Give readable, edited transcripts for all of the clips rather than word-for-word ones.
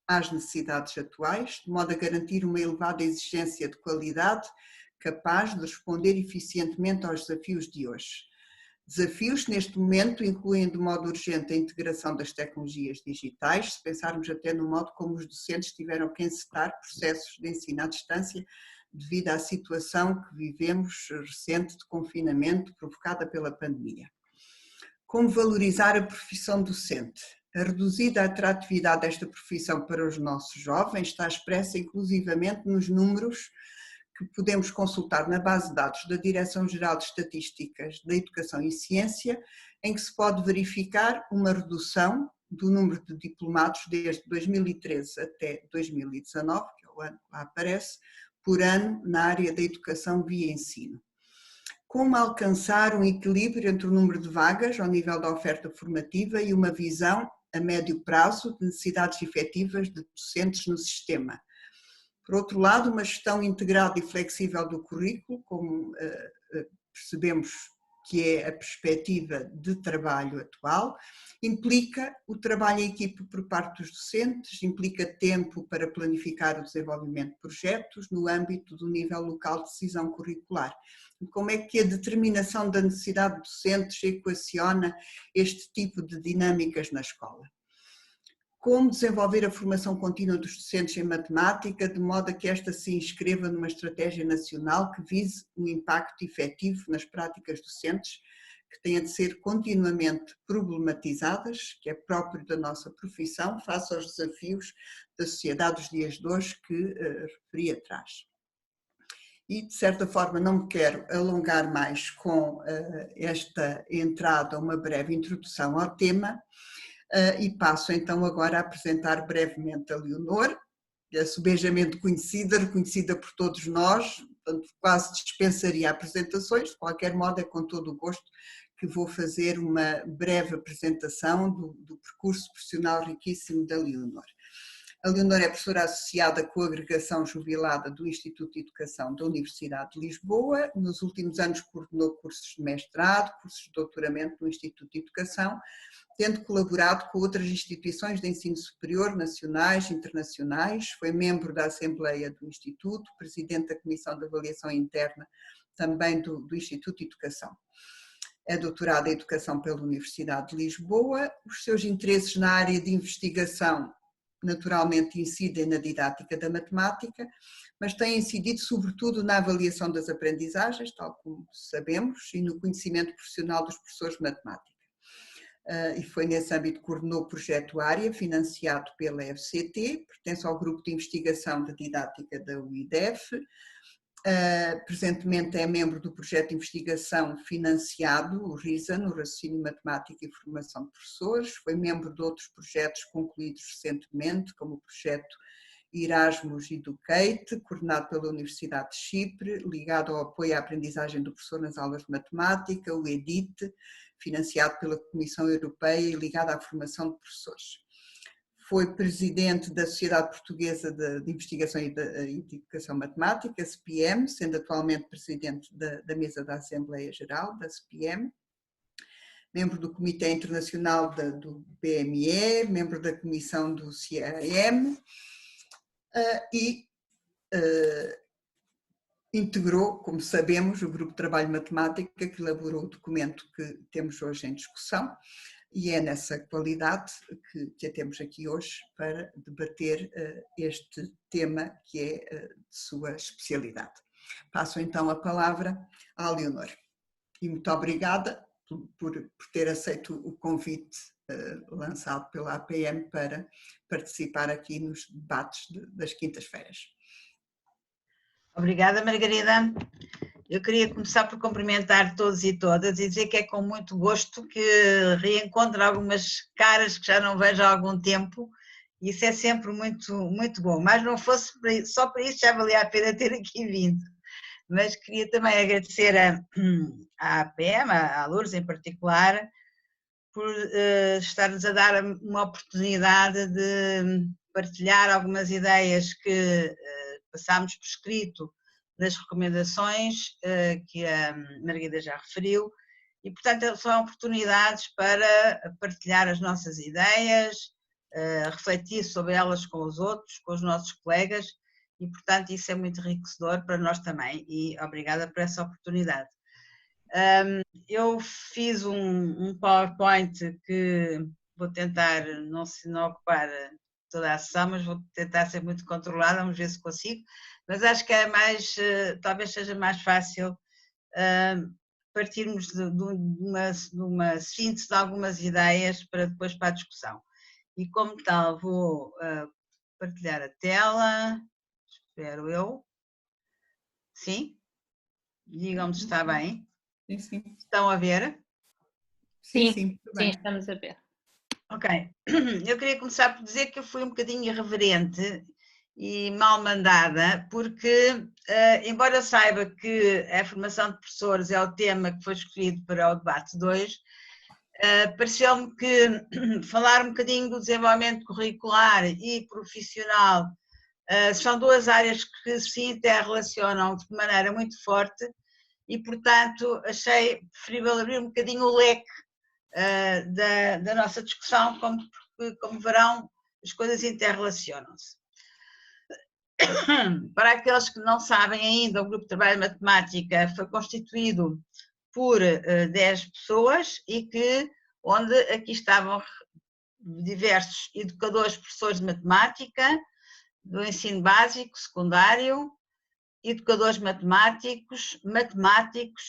às necessidades atuais, de modo a garantir uma elevada exigência de qualidade capaz de responder eficientemente aos desafios de hoje. Desafios que neste momento incluem de modo urgente a integração das tecnologias digitais, se pensarmos até no modo como os docentes tiveram que encetar processos de ensino à distância devido à situação que vivemos recente de confinamento provocada pela pandemia. Como valorizar a profissão docente? A reduzida atratividade desta profissão para os nossos jovens está expressa inclusivamente nos números que podemos consultar na base de dados da Direção-Geral de Estatísticas da Educação e Ciência, em que se pode verificar uma redução do número de diplomados desde 2013 até 2019, que é o ano que lá aparece, por ano na área da educação via ensino. Como alcançar um equilíbrio entre o número de vagas ao nível da oferta formativa e uma visão a médio prazo de necessidades efetivas de docentes no sistema. Por outro lado, uma gestão integrada e flexível do currículo, como percebemos que é a perspectiva de trabalho atual, implica o trabalho em equipe por parte dos docentes, implica tempo para planificar o desenvolvimento de projetos no âmbito do nível local de decisão curricular. Como é que a determinação da necessidade de docentes equaciona este tipo de dinâmicas na escola? Como desenvolver a formação contínua dos docentes em matemática, de modo a que esta se inscreva numa estratégia nacional que vise um impacto efetivo nas práticas docentes, que tenha de ser continuamente problematizadas, que é próprio da nossa profissão, face aos desafios da sociedade dos dias de hoje que referi atrás. E, de certa forma, não me quero alongar mais com esta entrada, uma breve introdução ao tema, e passo então agora a apresentar brevemente a Leonor, que é subejamente conhecida, reconhecida por todos nós, portanto quase dispensaria apresentações, de qualquer modo é com todo o gosto que vou fazer uma breve apresentação do percurso profissional riquíssimo da Leonor. A Leonor é professora associada com a agregação jubilada do Instituto de Educação da Universidade de Lisboa. Nos últimos anos coordenou cursos de mestrado, cursos de doutoramento no Instituto de Educação, tendo colaborado com outras instituições de ensino superior, nacionais e internacionais. Foi membro da Assembleia do Instituto, presidente da Comissão de Avaliação Interna também do Instituto de Educação. É doutorada em Educação pela Universidade de Lisboa. Os seus interesses na área de investigação naturalmente incidem na didática da matemática, mas têm incidido sobretudo na avaliação das aprendizagens, tal como sabemos, e no conhecimento profissional dos professores de matemática. E foi nesse âmbito que coordenou o projeto AREA, financiado pela FCT, pertence ao grupo de investigação de didática da UIDEF. Presentemente é membro do projeto de investigação financiado, o RISAN, o Raciocínio Matemático e Formação de Professores, foi membro de outros projetos concluídos recentemente, como o projeto Erasmus Educate, coordenado pela Universidade de Chipre, ligado ao apoio à aprendizagem do professor nas aulas de matemática, o EDIT, financiado pela Comissão Europeia e ligado à formação de professores. Foi presidente da Sociedade Portuguesa de Investigação e de Educação Matemática, SPM, sendo atualmente presidente da mesa da Assembleia Geral, da SPM, membro do Comitê Internacional do PME, membro da Comissão do CAM e integrou, como sabemos, o Grupo de Trabalho Matemática que elaborou o documento que temos hoje em discussão. E é nessa qualidade que a temos aqui hoje para debater este tema que é de sua especialidade. Passo então a palavra à Leonor. E muito obrigada por ter aceito o convite lançado pela APM para participar aqui nos debates das quintas-feiras. Obrigada, Margarida. Eu queria começar por cumprimentar todos e todas e dizer que é com muito gosto que reencontro algumas caras que já não vejo há algum tempo. Isso é sempre muito bom, mas não fosse só para isso já valia a pena ter aqui vindo. Mas queria também agradecer à APM, à Lourdes em particular, por estar-nos a dar uma oportunidade de partilhar algumas ideias que passámos por escrito nas recomendações que a Margarida já referiu e, portanto, são oportunidades para partilhar as nossas ideias, refletir sobre elas com os outros, com os nossos colegas, e portanto isso é muito enriquecedor para nós também, e obrigada por essa oportunidade. Eu fiz um PowerPoint que vou tentar não ocupar toda a sessão, mas vou tentar ser muito controlada, vamos ver se consigo, mas acho que é mais, talvez seja mais fácil partirmos de uma síntese de algumas ideias para depois para a discussão. E como tal, vou partilhar a tela, espero eu. Sim? Digam-me se está bem. Sim, sim. Estão a ver? Sim, sim, estamos a ver. Ok. Eu queria começar por dizer que eu fui um bocadinho irreverente e mal mandada, porque, embora eu saiba que a formação de professores é o tema que foi escolhido para o debate 2, pareceu-me que falar um bocadinho do desenvolvimento curricular e profissional são duas áreas que se interrelacionam de maneira muito forte e, portanto, achei preferível abrir um bocadinho o leque da nossa discussão, como verão, as coisas interrelacionam-se. Para aqueles que não sabem ainda, o Grupo de Trabalho de Matemática foi constituído por 10 pessoas e onde aqui estavam diversos educadores, professores de matemática, do ensino básico, secundário, educadores matemáticos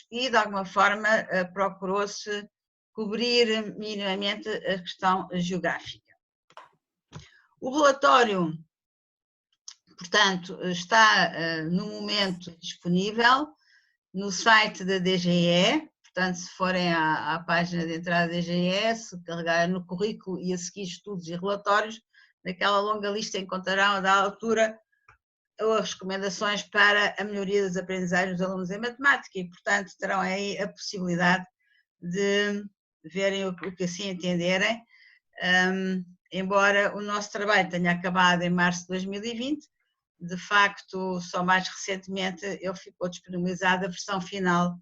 e de alguma forma procurou-se cobrir minimamente a questão geográfica. O relatório, portanto, está no momento disponível no site da DGE, portanto, se forem à página de entrada da DGE, se carregarem no currículo e a seguir estudos e relatórios, naquela longa lista encontrarão a da altura as recomendações para a melhoria das aprendizagens dos alunos em matemática e, portanto, terão aí a possibilidade de verem o que assim entenderem. Embora o nosso trabalho tenha acabado em março de 2020, de facto, só mais recentemente ele ficou disponibilizado a versão final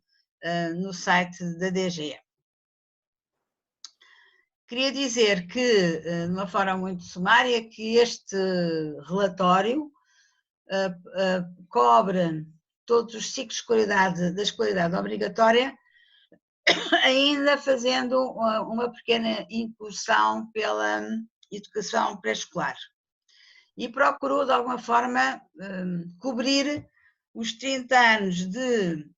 no site da DGE. Queria dizer que, de uma forma muito sumária, que este relatório cobre todos os ciclos da escolaridade obrigatória, ainda fazendo uma pequena incursão pela educação pré-escolar. E procurou, de alguma forma, cobrir os 30 anos de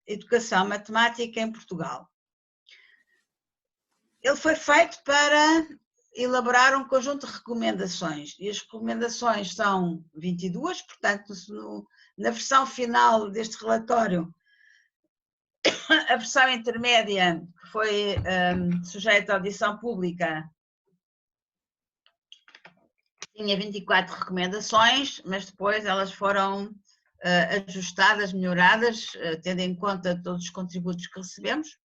educação matemática em Portugal. Ele foi feito para elaborar um conjunto de recomendações, e as recomendações são 22, portanto, na versão final deste relatório, a versão intermédia, que foi sujeita à audição pública, tinha 24 recomendações, mas depois elas foram ajustadas, melhoradas, tendo em conta todos os contributos que recebemos,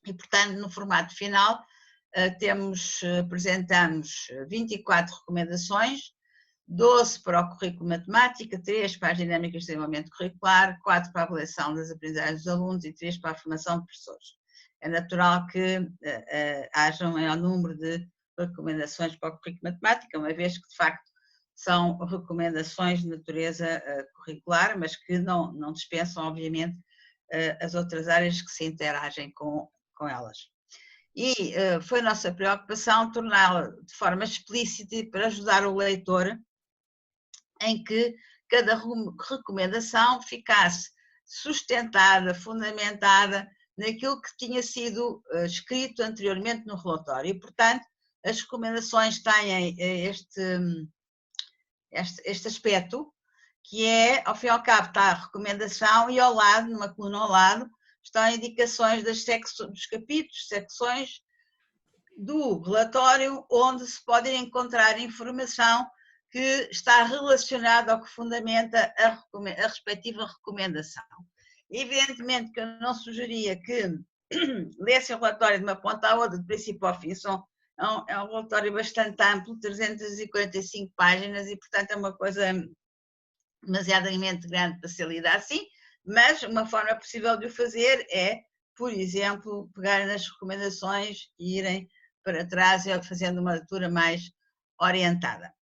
e, portanto, no formato final, apresentamos 24 recomendações, 12 para o currículo matemática, 3 para as dinâmicas de desenvolvimento curricular, 4 para a avaliação das aprendizagens dos alunos e 3 para a formação de professores. É natural que haja um maior número de recomendações para o currículo matemática, uma vez que, de facto, são recomendações de natureza curricular, mas que não dispensam, obviamente, as outras áreas que se interagem com elas. E foi nossa preocupação torná-la de forma explícita para ajudar o leitor em que cada recomendação ficasse sustentada, fundamentada naquilo que tinha sido escrito anteriormente no relatório. E, portanto, as recomendações têm este aspecto, que é, ao fim e ao cabo, está a recomendação e ao lado, numa coluna ao lado, estão indicações dos capítulos, secções do relatório, onde se pode encontrar informação que está relacionada ao que fundamenta a respectiva recomendação. Evidentemente que eu não sugeria que lesse o relatório de uma ponta à outra, de princípio ao fim, é um relatório bastante amplo, 345 páginas, e portanto é uma coisa demasiadamente grande para ser lida assim, mas uma forma possível de o fazer é, por exemplo, pegarem nas recomendações e irem para trás, fazendo uma leitura mais orientada.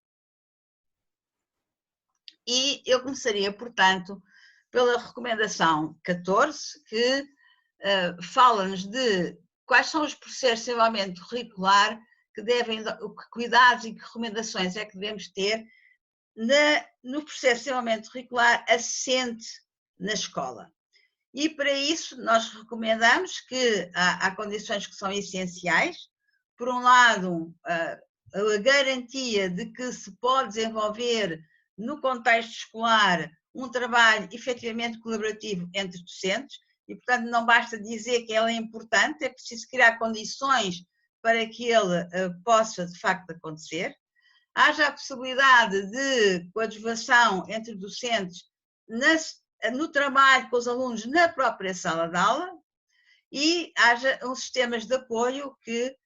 E eu começaria, portanto, pela recomendação 14, que fala-nos de quais são os processos de desenvolvimento curricular que que cuidados e que recomendações é que devemos ter no processo de desenvolvimento curricular assente na escola. E para isso nós recomendamos que há condições que são essenciais. Por um lado, a garantia de que se pode desenvolver no contexto escolar um trabalho efetivamente colaborativo entre docentes e, portanto, não basta dizer que ele é importante, é preciso criar condições para que ele possa, de facto, acontecer. Haja a possibilidade de coadjuvação entre docentes no trabalho com os alunos na própria sala de aula e haja uns sistemas de apoio que,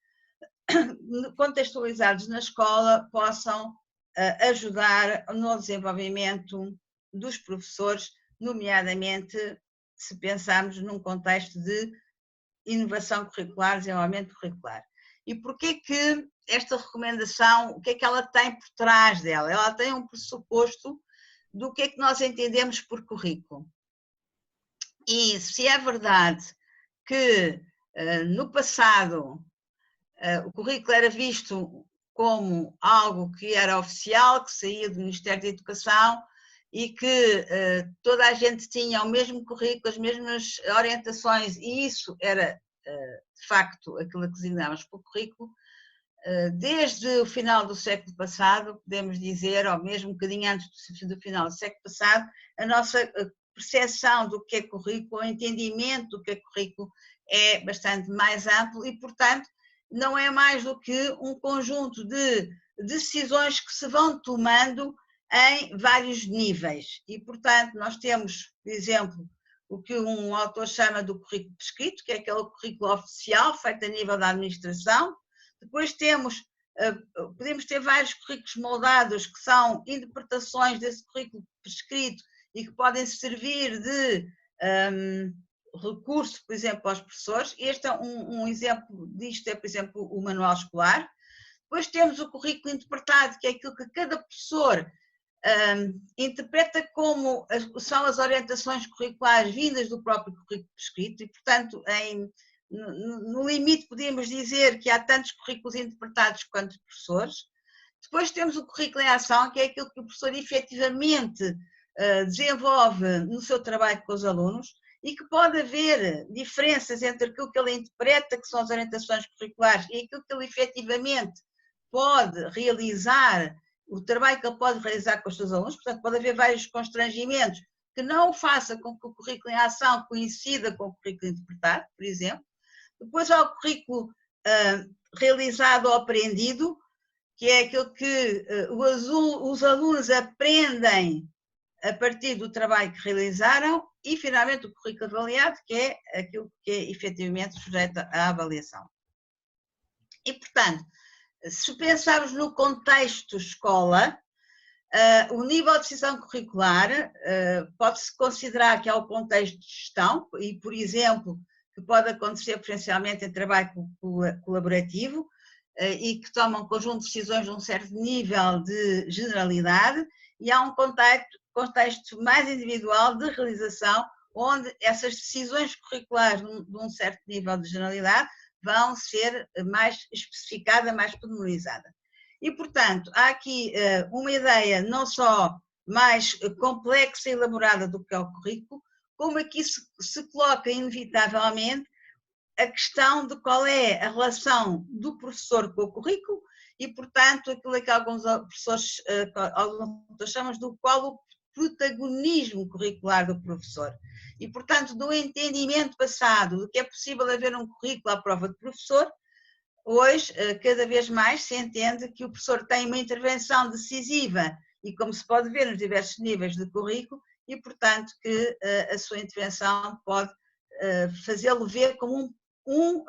contextualizados na escola, possam ajudar no desenvolvimento dos professores, nomeadamente se pensarmos num contexto de inovação curricular, desenvolvimento curricular. E porquê que esta recomendação, o que é que ela tem por trás dela? Ela tem um pressuposto do que é que nós entendemos por currículo. E se é verdade que no passado o currículo era visto como algo que era oficial, que saía do Ministério da Educação e que toda a gente tinha o mesmo currículo, as mesmas orientações, e isso era, de facto, aquilo que designávamos por currículo, desde o final do século passado, podemos dizer, ou mesmo um bocadinho antes do final do século passado, a nossa percepção do que é currículo, o entendimento do que é currículo é bastante mais amplo e, portanto, não é mais do que um conjunto de decisões que se vão tomando em vários níveis. E, portanto, nós temos, por exemplo, o que um autor chama do currículo prescrito, que é aquele currículo oficial feito a nível da administração. Depois podemos ter vários currículos moldados que são interpretações desse currículo prescrito e que podem servir de recurso, por exemplo, aos professores. Este é um exemplo disto, é, por exemplo, o manual escolar. Depois temos o currículo interpretado, que é aquilo que cada professor interpreta como são as orientações curriculares vindas do próprio currículo prescrito e, portanto, no limite podíamos dizer que há tantos currículos interpretados quanto professores. Depois temos o currículo em ação, que é aquilo que o professor efetivamente desenvolve no seu trabalho com os alunos e que pode haver diferenças entre aquilo que ele interpreta, que são as orientações curriculares, e aquilo que ele efetivamente pode realizar, o trabalho que ele pode realizar com os seus alunos. Portanto, pode haver vários constrangimentos que não o faça com que o currículo em ação coincida com o currículo interpretado, por exemplo. Depois há o currículo realizado ou aprendido, que é aquilo que os alunos aprendem a partir do trabalho que realizaram, e finalmente o currículo avaliado, que é aquilo que é efetivamente sujeito à avaliação. E, portanto, se pensarmos no contexto escola, o nível de decisão curricular pode-se considerar que é o contexto de gestão e, por exemplo, que pode acontecer preferencialmente em trabalho colaborativo e que toma um conjunto de decisões de um certo nível de generalidade, e há um contexto mais individual de realização, onde essas decisões curriculares de um certo nível de generalidade vão ser mais especificadas, mais pormenorizadas. E, portanto, há aqui uma ideia não só mais complexa e elaborada do que é o currículo, como aqui se coloca inevitavelmente a questão de qual é a relação do professor com o currículo e, portanto, aquilo que alguns professores chamam de qual o protagonismo curricular do professor. E, portanto, do entendimento passado de que é possível haver um currículo à prova de professor, hoje, cada vez mais, se entende que o professor tem uma intervenção decisiva e, como se pode ver nos diversos níveis de currículo, e, portanto, que a sua intervenção pode fazê-lo ver como um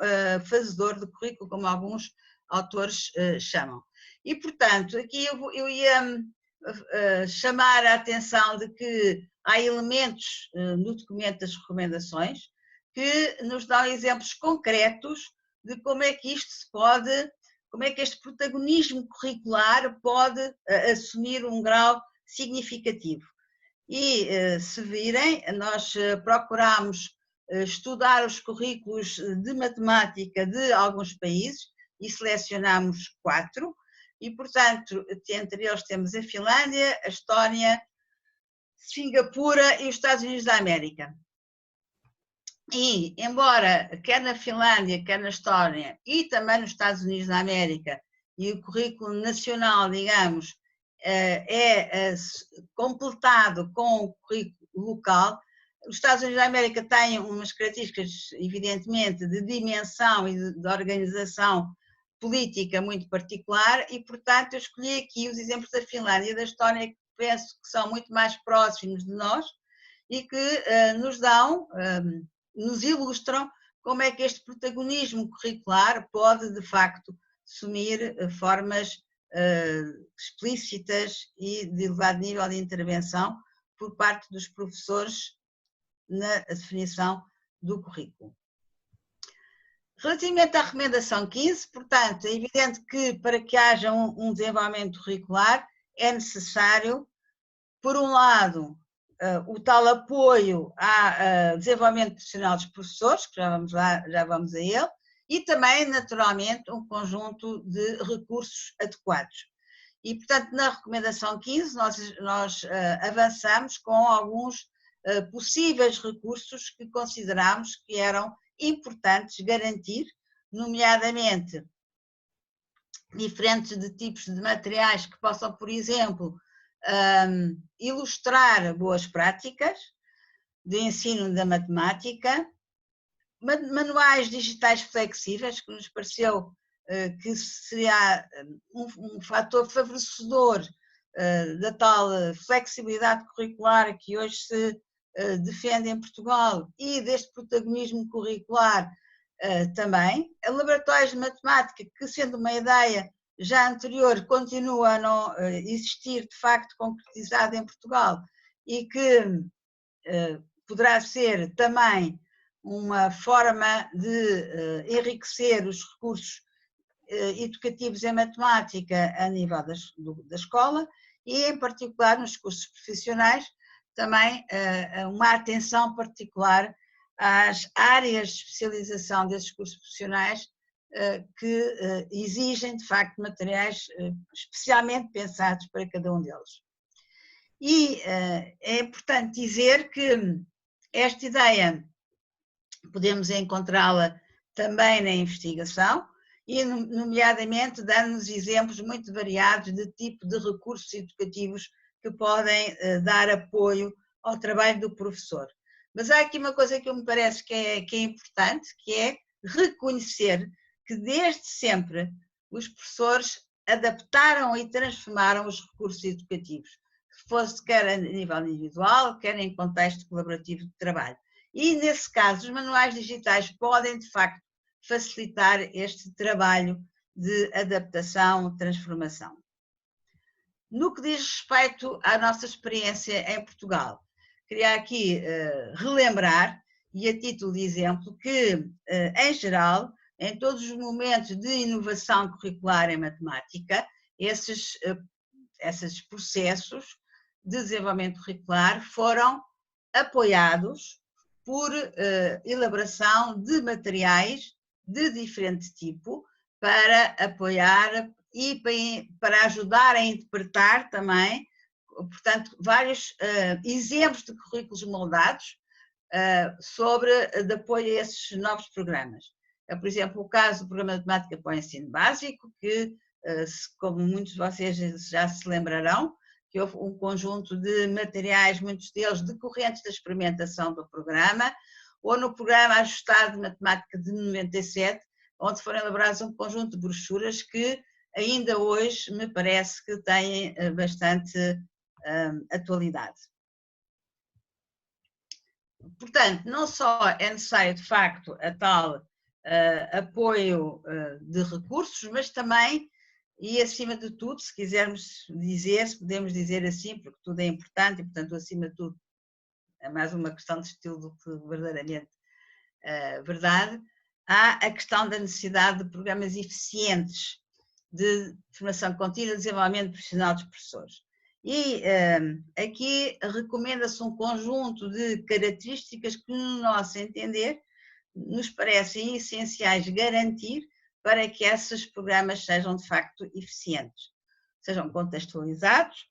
fazedor de currículo, como alguns autores chamam. E, portanto, aqui eu ia chamar a atenção de que há elementos no documento das recomendações que nos dão exemplos concretos de como é que isto se pode como é que este protagonismo curricular pode assumir um grau significativo. E, se virem, nós procuramos estudar os currículos de matemática de alguns países e selecionamos 4, e, portanto, entre eles temos a Finlândia, a Estónia, Singapura e os Estados Unidos da América. E, embora quer na Finlândia, quer na Estónia e também nos Estados Unidos da América, e o currículo nacional, digamos, é completado com o currículo local, os Estados Unidos da América têm umas características, evidentemente, de dimensão e de organização política muito particular e, portanto, eu escolhi aqui os exemplos da Finlândia e da Estónia, que penso que são muito mais próximos de nós e que nos ilustram como é que este protagonismo curricular pode, de facto, assumir formas explícitas e de elevado nível de intervenção por parte dos professores na definição do currículo. Relativamente à recomendação 15, portanto, é evidente que para que haja um desenvolvimento curricular é necessário, por um lado, o tal apoio ao desenvolvimento profissional dos professores, que já vamos a ele, e também, naturalmente, um conjunto de recursos adequados. E, portanto, na recomendação 15, nós avançamos com alguns possíveis recursos que consideramos que eram importantes garantir, nomeadamente diferentes de tipos de materiais que possam, por exemplo, ilustrar boas práticas de ensino da matemática, manuais digitais flexíveis, que nos pareceu que seria um fator favorecedor da tal flexibilidade curricular que hoje se defende em Portugal e deste protagonismo curricular também. Laboratórios de matemática, que sendo uma ideia já anterior, continua a não existir de facto concretizada em Portugal e que poderá ser também uma forma de enriquecer os recursos educativos em matemática a nível da escola e, em particular, nos cursos profissionais, também uma atenção particular às áreas de especialização desses cursos profissionais que exigem, de facto, materiais especialmente pensados para cada um deles. E é importante dizer que esta ideia podemos encontrá-la também na investigação e, nomeadamente, dando-nos exemplos muito variados de tipo de recursos educativos que podem dar apoio ao trabalho do professor. Mas há aqui uma coisa que me parece que é importante, que é reconhecer que desde sempre os professores adaptaram e transformaram os recursos educativos, fosse quer a nível individual, quer em contexto colaborativo de trabalho. E, nesse caso, os manuais digitais podem, de facto, facilitar este trabalho de adaptação, transformação. No que diz respeito à nossa experiência em Portugal, queria aqui relembrar, e a título de exemplo, que, em geral, em todos os momentos de inovação curricular em matemática, esses processos de desenvolvimento curricular foram apoiados por elaboração de materiais de diferente tipo para apoiar e para ajudar a interpretar também, portanto, vários exemplos de currículos moldados de apoio a esses novos programas. Por exemplo, o caso do Programa de Matemática para o Ensino Básico, que, como muitos de vocês já se lembrarão, que houve um conjunto de materiais, muitos deles decorrentes da experimentação do programa, ou no Programa Ajustado de Matemática de 97, onde foram elaborados um conjunto de brochuras que ainda hoje me parece que têm bastante atualidade. Portanto, não só é necessário, de facto, a tal apoio de recursos, mas também, e acima de tudo, se quisermos dizer, se podemos dizer assim, porque tudo é importante e, portanto, acima de tudo, é mais uma questão de estilo do que verdadeiramente verdade, há a questão da necessidade de programas eficientes de formação contínua e desenvolvimento profissional dos professores. E aqui recomenda-se um conjunto de características que, no nosso entender, nos parecem essenciais garantir para que esses programas sejam de facto eficientes. Sejam contextualizados,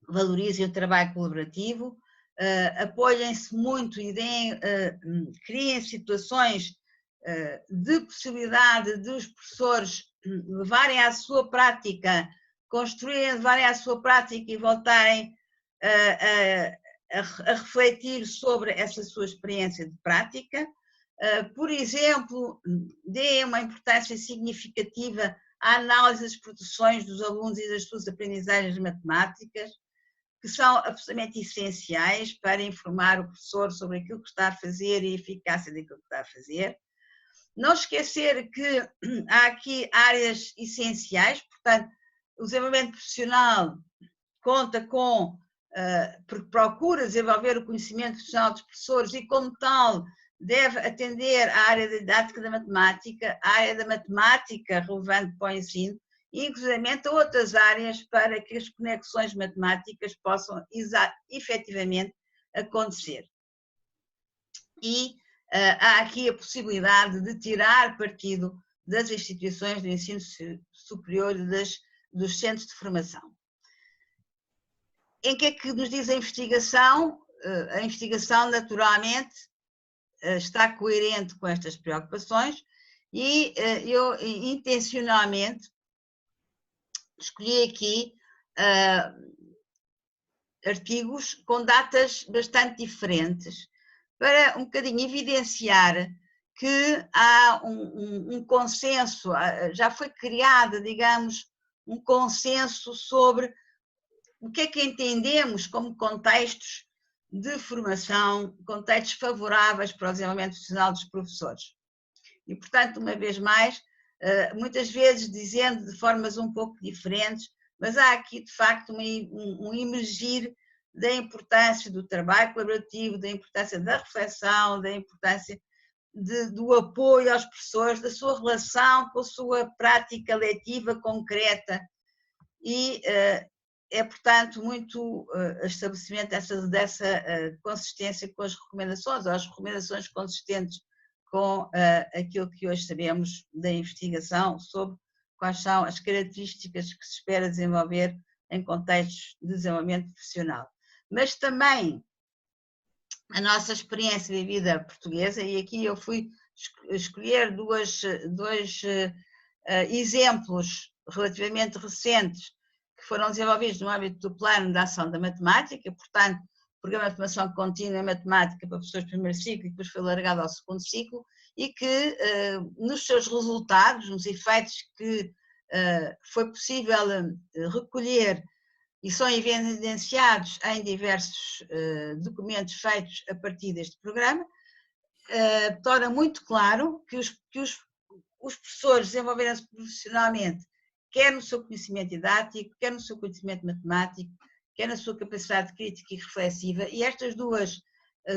valorizem o trabalho colaborativo, apoiem-se muito e criem situações de possibilidade dos professores levarem à sua prática, construírem, levarem à sua prática e voltarem a refletir sobre essa sua experiência de prática. Por exemplo, deem uma importância significativa à análise das produções dos alunos e das suas aprendizagens matemáticas, que são absolutamente essenciais para informar o professor sobre aquilo que está a fazer e a eficácia daquilo que está a fazer. Não esquecer que há aqui áreas essenciais, portanto, o desenvolvimento profissional conta com, procura desenvolver o conhecimento profissional dos professores e, como tal, deve atender à área da didática da matemática, à área da matemática relevante para o ensino, e inclusive a outras áreas para que as conexões matemáticas possam efetivamente acontecer. E há aqui a possibilidade de tirar partido das instituições do ensino superior e dos centros de formação. Em que é que nos diz a investigação? A investigação, naturalmente, está coerente com estas preocupações e eu intencionalmente escolhi aqui artigos com datas bastante diferentes para um bocadinho evidenciar que há um consenso, já foi criado, digamos, um consenso sobre o que é que entendemos como contextos de formação, contextos favoráveis para o desenvolvimento profissional dos professores. E, portanto, uma vez mais, muitas vezes dizendo de formas um pouco diferentes, mas há aqui, de facto, um emergir da importância do trabalho colaborativo, da importância da reflexão, da importância do apoio aos professores, da sua relação com a sua prática letiva concreta e portanto, muito estabelecimento dessa consistência com as recomendações, ou as recomendações consistentes com aquilo que hoje sabemos da investigação sobre quais são as características que se espera desenvolver em contextos de desenvolvimento profissional. Mas também a nossa experiência de vida portuguesa, e aqui eu fui escolher dois exemplos relativamente recentes que foram desenvolvidos no âmbito do Plano de Ação da Matemática, portanto, Programa de Formação Contínua em Matemática para professores de primeiro ciclo e depois foi alargado ao segundo ciclo, e que nos seus resultados, nos efeitos que foi possível recolher e são evidenciados em diversos documentos feitos a partir deste programa, torna muito claro que os professores desenvolveram-se profissionalmente, quer no seu conhecimento didático, quer no seu conhecimento matemático, quer na sua capacidade crítica e reflexiva, e estas duas,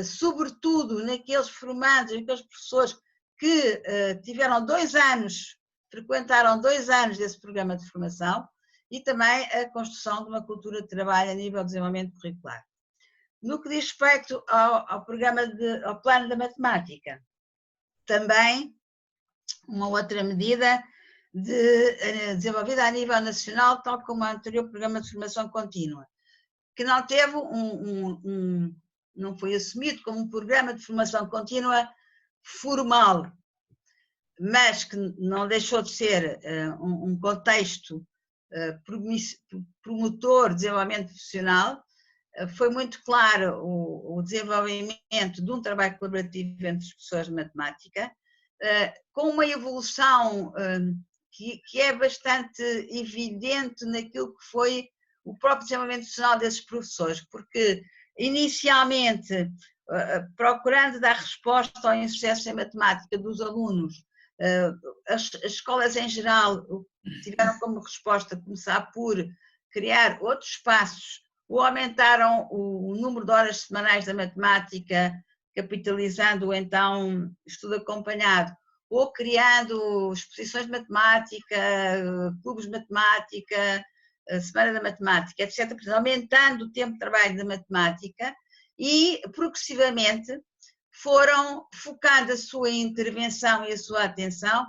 sobretudo naqueles formandos, naqueles professores que tiveram 2 anos, frequentaram 2 anos desse programa de formação, e também a construção de uma cultura de trabalho a nível de desenvolvimento curricular. No que diz respeito ao plano da matemática, também uma outra medida desenvolvida a nível nacional, tal como o anterior programa de formação contínua, que não teve não foi assumido como um programa de formação contínua formal, mas que não deixou de ser um contexto promotor de desenvolvimento profissional. Foi muito claro o desenvolvimento de um trabalho colaborativo entre as professores de matemática, com uma evolução que é bastante evidente naquilo que foi o próprio desenvolvimento profissional desses professores, porque inicialmente, procurando dar resposta ao insucesso em matemática dos alunos, as escolas em geral tiveram como resposta começar por criar outros espaços, ou aumentaram o número de horas semanais da matemática, capitalizando o então estudo acompanhado, ou criando exposições de matemática, clubes de matemática, Semana da Matemática, etc., aumentando o tempo de trabalho da matemática e, progressivamente, foram focando a sua intervenção e a sua atenção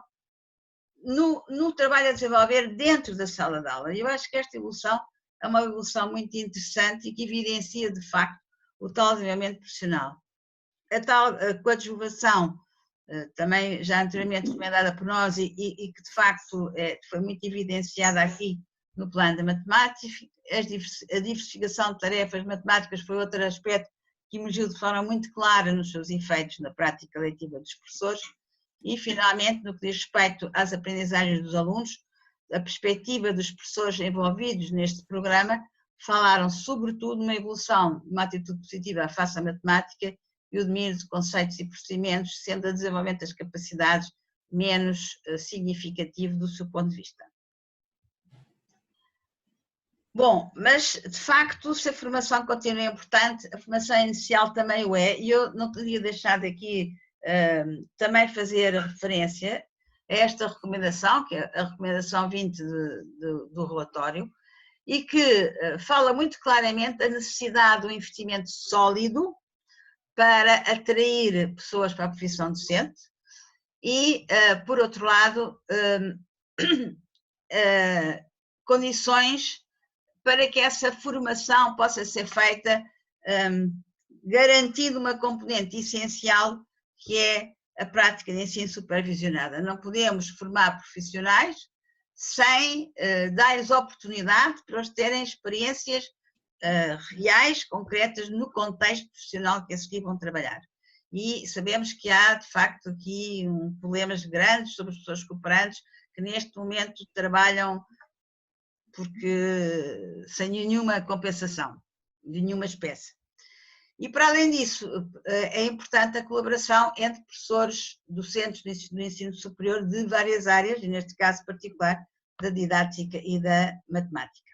no trabalho a desenvolver dentro da sala de aula. Eu acho que esta evolução é uma evolução muito interessante e que evidencia, de facto, o tal desenvolvimento profissional. A tal coadjuvação, também já anteriormente recomendada por nós e que, de facto, foi muito evidenciada aqui no plano da matemática, a diversificação de tarefas matemáticas foi outro aspecto que emergiu de forma muito clara nos seus efeitos na prática leitiva dos professores. E, finalmente, no que diz respeito às aprendizagens dos alunos, a perspectiva dos professores envolvidos neste programa falaram sobretudo numa evolução, uma atitude positiva face à matemática e o domínio de conceitos e procedimentos, sendo o desenvolvimento das capacidades menos significativo do seu ponto de vista. Bom, mas de facto, se a formação continua importante, a formação inicial também o é, e eu não podia deixar daqui também fazer referência a esta recomendação, que é a recomendação 20 do relatório, e que fala muito claramente da necessidade do investimento sólido para atrair pessoas para a profissão docente e, por outro lado, condições para que essa formação possa ser feita garantindo uma componente essencial que é a prática de ensino supervisionada. Não podemos formar profissionais sem dar-lhes oportunidade para eles terem experiências reais, concretas, no contexto profissional que a seguir vão trabalhar. E sabemos que há, de facto, aqui problemas grandes sobre as pessoas cooperantes que neste momento trabalham porque sem nenhuma compensação, de nenhuma espécie. E, para além disso, é importante a colaboração entre professores docentes do ensino superior de várias áreas, e neste caso particular, da didática e da matemática.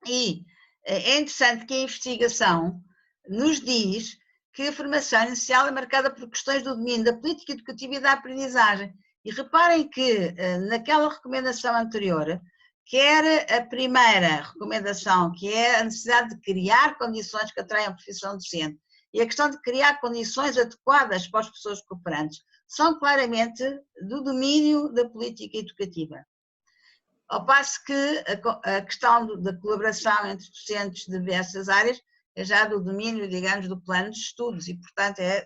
E é interessante que a investigação nos diz que a formação inicial é marcada por questões do domínio da política educativa e da aprendizagem. E reparem que naquela recomendação anterior, quer a primeira recomendação, que é a necessidade de criar condições que atraiam a profissão docente, e a questão de criar condições adequadas para as pessoas cooperantes, são claramente do domínio da política educativa. Ao passo que a questão da colaboração entre docentes de diversas áreas é já do domínio, digamos, do plano de estudos e, portanto, é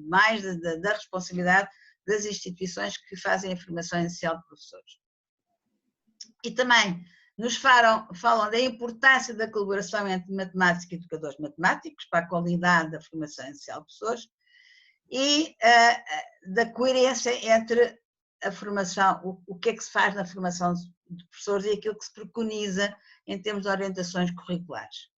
mais da responsabilidade das instituições que fazem a formação inicial de professores. E também nos falam da importância da colaboração entre matemáticos e educadores matemáticos para a qualidade da formação inicial de professores e da coerência entre a formação, o que é que se faz na formação de professores e aquilo que se preconiza em termos de orientações curriculares.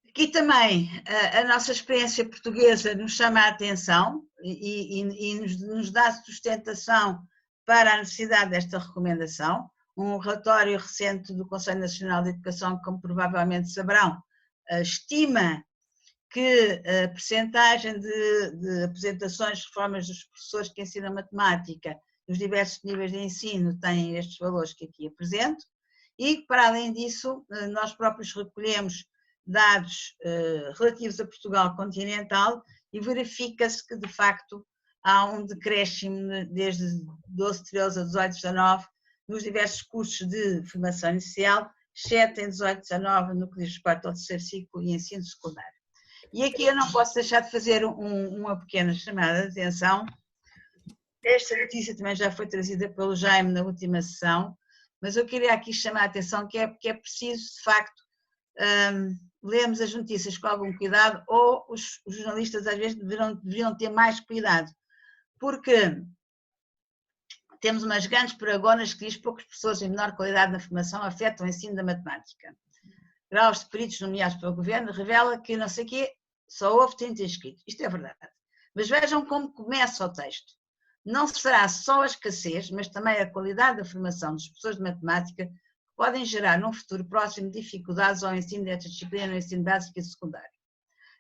Aqui também a nossa experiência portuguesa nos chama a atenção e nos dá sustentação para a necessidade desta recomendação. Um relatório recente do Conselho Nacional de Educação, como provavelmente saberão, estima que a percentagem de apresentações de reformas dos professores que ensinam matemática nos diversos níveis de ensino tem estes valores que aqui apresento e, para além disso, nós próprios recolhemos dados relativos a Portugal continental e verifica-se que, de facto, há um decréscimo desde 12, 13 a 18, 19 nos diversos cursos de formação inicial, exceto em 18, 19 no que diz respeito ao terceiro ciclo e ensino secundário. E aqui eu não posso deixar de fazer uma pequena chamada de atenção. Esta notícia também já foi trazida pelo Jaime na última sessão, mas eu queria aqui chamar a atenção que é preciso, de facto, lermos as notícias com algum cuidado ou os jornalistas às vezes deveriam ter mais cuidado, porque temos umas grandes paragonas que diz que poucas pessoas em menor qualidade na formação afetam o ensino da matemática. Graus de peritos nomeados pelo governo revela que não sei o quê, só houve 30 inscritos. Isto é verdade. Mas vejam como começa o texto. Não será só a escassez, mas também a qualidade da formação dos professores de matemática que podem gerar num futuro próximo dificuldades ao ensino desta disciplina no ensino básico e secundário.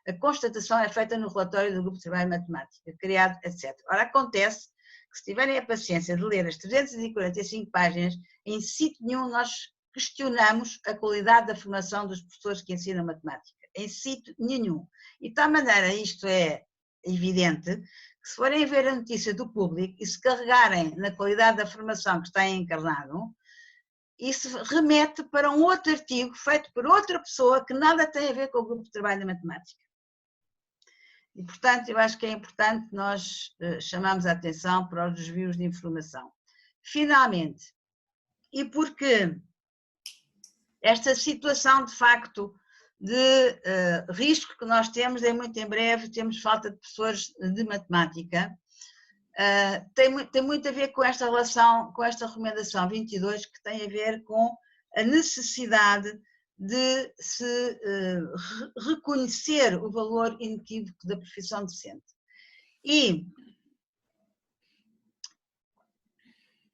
A constatação é feita no relatório do Grupo de Trabalho de Matemática, criado, etc. Ora, acontece que se tiverem a paciência de ler as 345 páginas, em sítio nenhum nós questionamos a qualidade da formação dos professores que ensinam matemática. Em sítio nenhum. E de tal maneira isto é evidente que se forem ver a notícia do Público e se carregarem na qualidade da formação que está encarnado, isso remete para um outro artigo feito por outra pessoa que nada tem a ver com o Grupo de Trabalho de Matemática. E, portanto, eu acho que é importante nós chamarmos a atenção para os desvios de informação. Finalmente, e porque esta situação, de facto, de risco que nós temos, é muito em breve, temos falta de professores de matemática, tem muito a ver com esta relação, com esta recomendação 22, que tem a ver com a necessidade de se reconhecer o valor inequívoco da profissão docente. E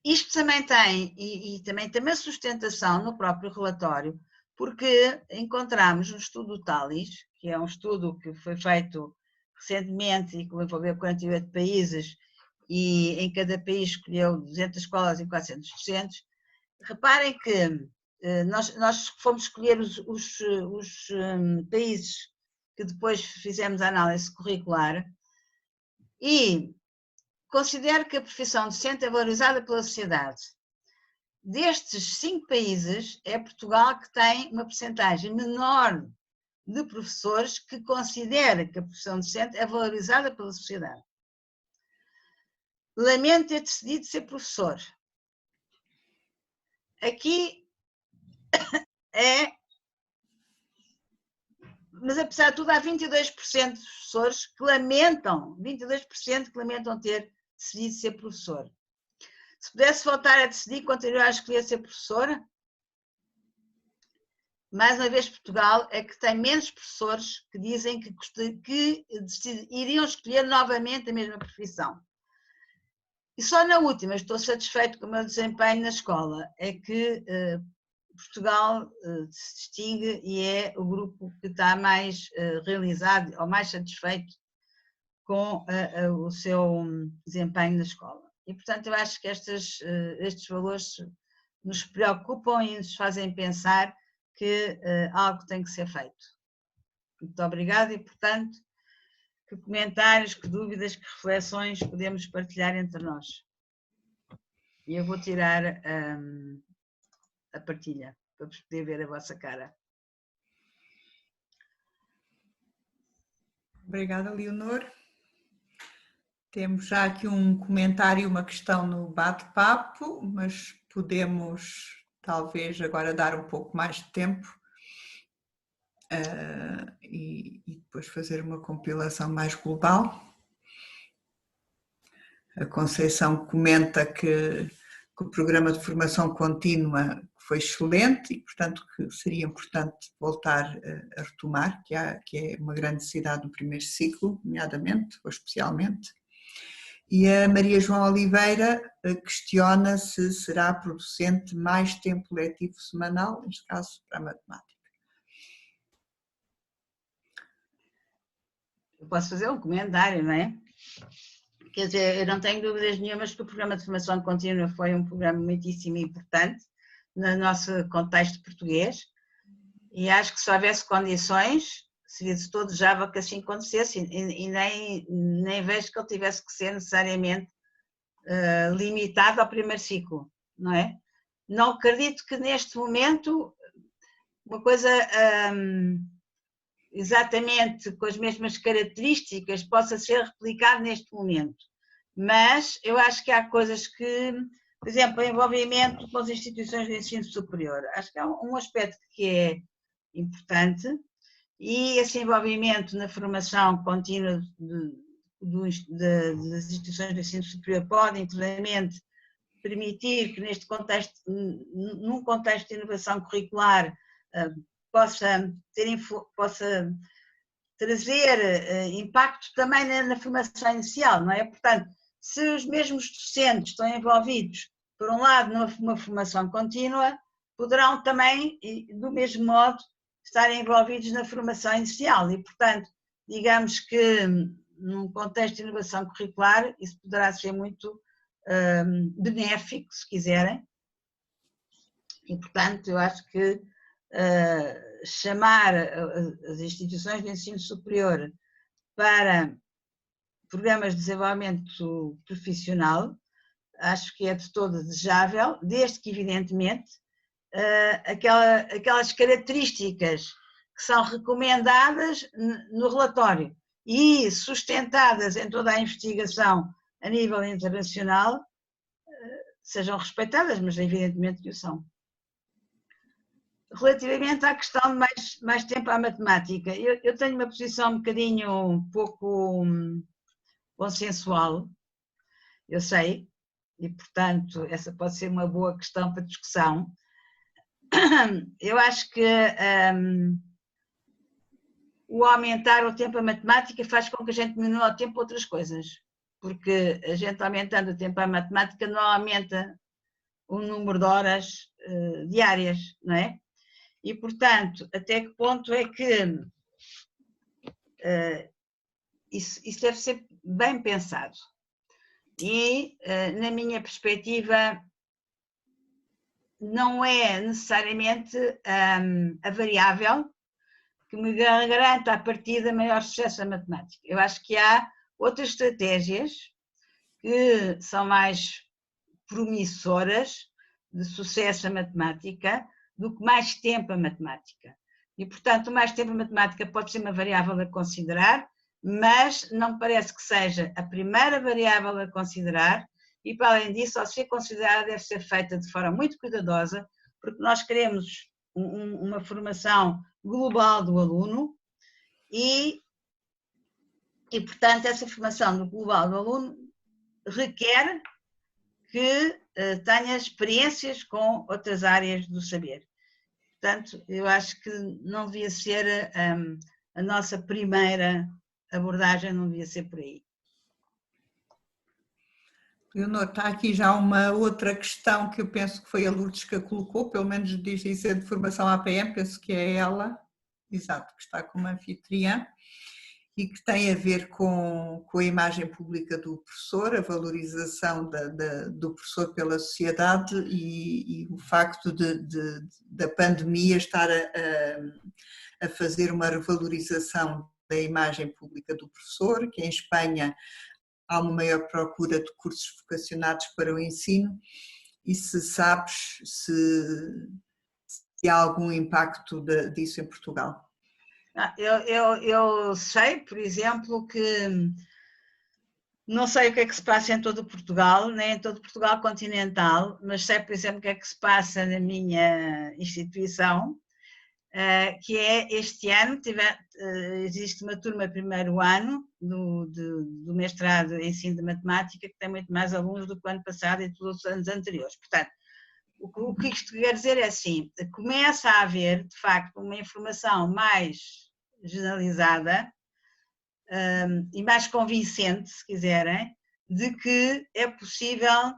isto também tem, e também tem uma sustentação no próprio relatório, porque encontramos no estudo do Talis, que é um estudo que foi feito recentemente e que envolveu 48 países, e em cada país escolheu 200 escolas e 400 docentes. Reparem que nós fomos escolher os países que depois fizemos a análise curricular e considero que a profissão docente é valorizada pela sociedade. Destes 5 países, é Portugal que tem uma percentagem menor de professores que considera que a profissão docente é valorizada pela sociedade. Lamento ter decidido ser professor. Aqui mas apesar de tudo há 22% de professores que lamentam, 22% que lamentam ter decidido ser professor. Se pudesse voltar a decidir, continuar a escolher ser professora, mais uma vez Portugal é que tem menos professores que dizem que iriam escolher novamente a mesma profissão. E só na última, estou satisfeito com o meu desempenho na escola, é que Portugal se distingue e é o grupo que está mais realizado ou mais satisfeito com o seu desempenho na escola. E, portanto, eu acho que estes valores nos preocupam e nos fazem pensar que algo tem que ser feito. Muito obrigada e, portanto, que comentários, que dúvidas, que reflexões podemos partilhar entre nós. E eu vou tirar a partilha, para vos poder ver a vossa cara. Obrigada, Leonor. Temos já aqui um comentário e uma questão no bate-papo, mas podemos talvez agora dar um pouco mais de tempo e depois fazer uma compilação mais global. A Conceição comenta que o programa de formação contínua foi excelente e, portanto, que seria importante voltar a retomar, que é uma grande necessidade no primeiro ciclo, nomeadamente, ou especialmente. E a Maria João Oliveira questiona se será producente mais tempo letivo semanal, neste caso para a matemática. Eu posso fazer um comentário, não é? Quer dizer, eu não tenho dúvidas nenhumas que o programa de formação contínua foi um programa muitíssimo importante no nosso contexto português e acho que se houvesse condições, seria de todo já que assim acontecesse e nem vejo que ele tivesse que ser necessariamente limitado ao primeiro ciclo, não é? Não acredito que neste momento uma coisa exatamente com as mesmas características possa ser replicado neste momento, mas eu acho que há coisas que, por exemplo, o envolvimento com as instituições de ensino superior, acho que é um aspecto que é importante e esse envolvimento na formação contínua das instituições de ensino superior pode, inclusivamente, permitir que num contexto de inovação curricular, possa trazer impacto também na formação inicial, não é? Portanto, se os mesmos docentes estão envolvidos, por um lado, numa formação contínua, poderão também, do mesmo modo, estar envolvidos na formação inicial e, portanto, digamos que num contexto de inovação curricular isso poderá ser muito benéfico, se quiserem, e portanto eu acho que chamar as instituições de ensino superior para programas de desenvolvimento profissional, acho que é de todo desejável, desde que, evidentemente, aquelas características que são recomendadas no relatório e sustentadas em toda a investigação a nível internacional sejam respeitadas, mas evidentemente que o são. Relativamente à questão de mais tempo à matemática, eu tenho uma posição um bocadinho um pouco consensual, eu sei, e portanto essa pode ser uma boa questão para discussão. Eu acho que o aumentar o tempo à matemática faz com que a gente diminua o tempo a outras coisas, porque a gente aumentando o tempo à matemática não aumenta o número de horas diárias, não é? E, portanto, até que ponto é que isso deve ser bem pensado. E, na minha perspectiva, não é necessariamente a variável que me garanta a partida maior sucesso na matemática. Eu acho que há outras estratégias que são mais promissoras de sucesso na matemática do que mais tempo a matemática. E, portanto, mais tempo a matemática pode ser uma variável a considerar, mas não me parece que seja a primeira variável a considerar e, para além disso, ao ser considerada, deve ser feita de forma muito cuidadosa, porque nós queremos uma formação global do aluno e, portanto, essa formação global do aluno requer que tenha experiências com outras áreas do saber. Portanto, eu acho que não devia ser a nossa primeira abordagem, não devia ser por aí. Leonor, está aqui já uma outra questão que eu penso que foi a Lourdes que a colocou, pelo menos diz isso de formação APM, penso que é ela, exato, que está como anfitriã, e que tem a ver com a imagem pública do professor, a valorização do professor pela sociedade e o facto da pandemia estar a fazer uma revalorização da imagem pública do professor, que em Espanha há uma maior procura de cursos vocacionados para o ensino, e se sabes se há algum impacto disso em Portugal. Eu sei, por exemplo, que não sei o que é que se passa em todo Portugal, nem em todo Portugal continental, mas sei, por exemplo, o que é que se passa na minha instituição, que é este ano existe uma turma primeiro ano do mestrado em ensino de matemática que tem muito mais alunos do que o ano passado e todos os anos anteriores. Portanto, o que isto quer dizer é assim, começa a haver, de facto, uma informação mais generalizada e mais convincente, se quiserem, de que é possível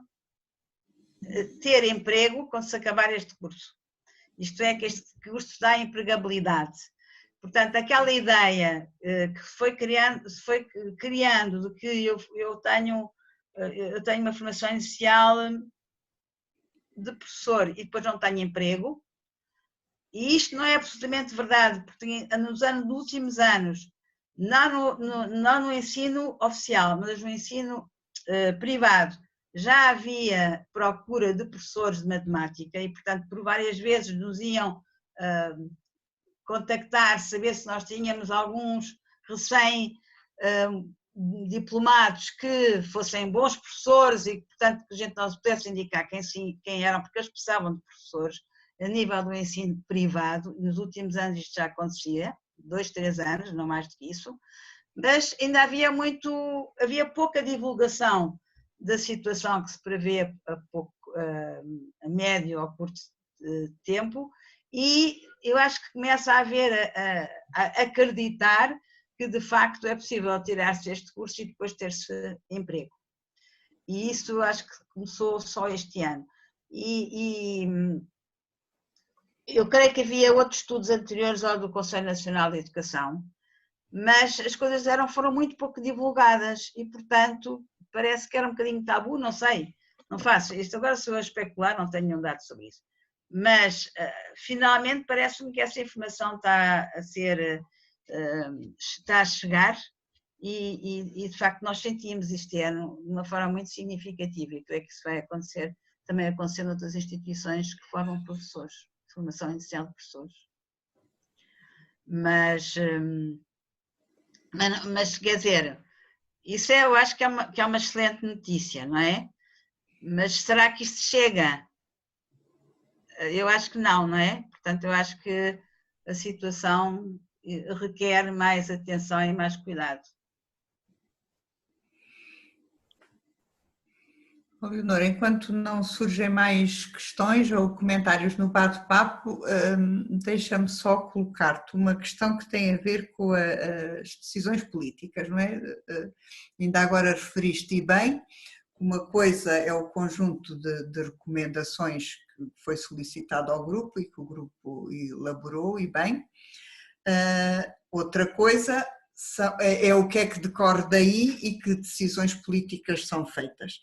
ter emprego quando se acabar este curso. Isto é, que este curso dá empregabilidade. Portanto, aquela ideia que se foi criando de que eu tenho uma formação inicial de professor e depois não tenho emprego, e isto não é absolutamente verdade, porque nos últimos anos, não no ensino oficial, mas no ensino privado, já havia procura de professores de matemática e, portanto, por várias vezes nos iam contactar, saber se nós tínhamos alguns recém-diplomados que fossem bons professores e, portanto, que a gente não pudesse indicar quem eram, porque eles precisavam de professores a nível do ensino privado. Nos últimos anos isto já acontecia, 2, 3 anos, não mais do que isso, mas ainda havia pouca divulgação da situação que se prevê a médio ou curto tempo, e eu acho que começa a haver a acreditar que de facto é possível tirar-se este curso e depois ter-se emprego. E isso acho que começou só este ano. E eu creio que havia outros estudos anteriores ao do Conselho Nacional de Educação mas as coisas foram muito pouco divulgadas e, portanto, parece que era um bocadinho tabu, não sei, não faço. Isto agora, se eu a especular, não tenho nenhum dado sobre isso. Mas, finalmente, parece-me que essa informação está a chegar e, de facto, nós sentimos este ano de uma forma muito significativa e creio que isso vai acontecer, também acontecer noutras instituições que formam professores, formação inicial de professores. Mas quer dizer, isso eu acho que é uma excelente notícia, não é? Mas será que isto chega? Eu acho que não é? Portanto, eu acho que a situação requer mais atenção e mais cuidado. Leonor, enquanto não surgem mais questões ou comentários no bate-papo, deixa-me só colocar-te uma questão que tem a ver com as decisões políticas, não é? Ainda agora referiste e bem, uma coisa é o conjunto de recomendações que foi solicitado ao grupo e que o grupo elaborou e bem. Outra coisa é o que é que decorre daí e que decisões políticas são feitas.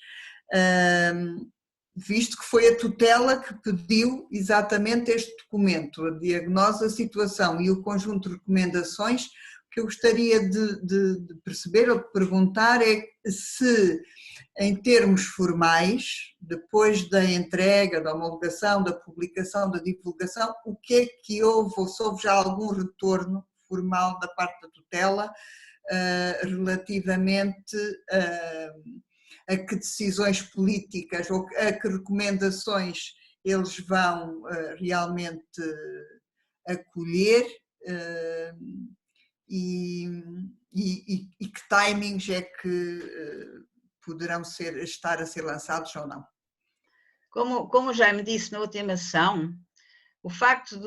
Visto que foi a tutela que pediu exatamente este documento, a diagnose da situação e o conjunto de recomendações, o que eu gostaria de perceber ou de perguntar é se, em termos formais, depois da entrega, da homologação, da publicação, da divulgação, o que é que houve, ou se houve já algum retorno formal da parte da tutela relativamente a que decisões políticas ou a que recomendações eles vão realmente acolher e que timings é que poderão estar a ser lançados ou não. Como já me disse na última sessão, o facto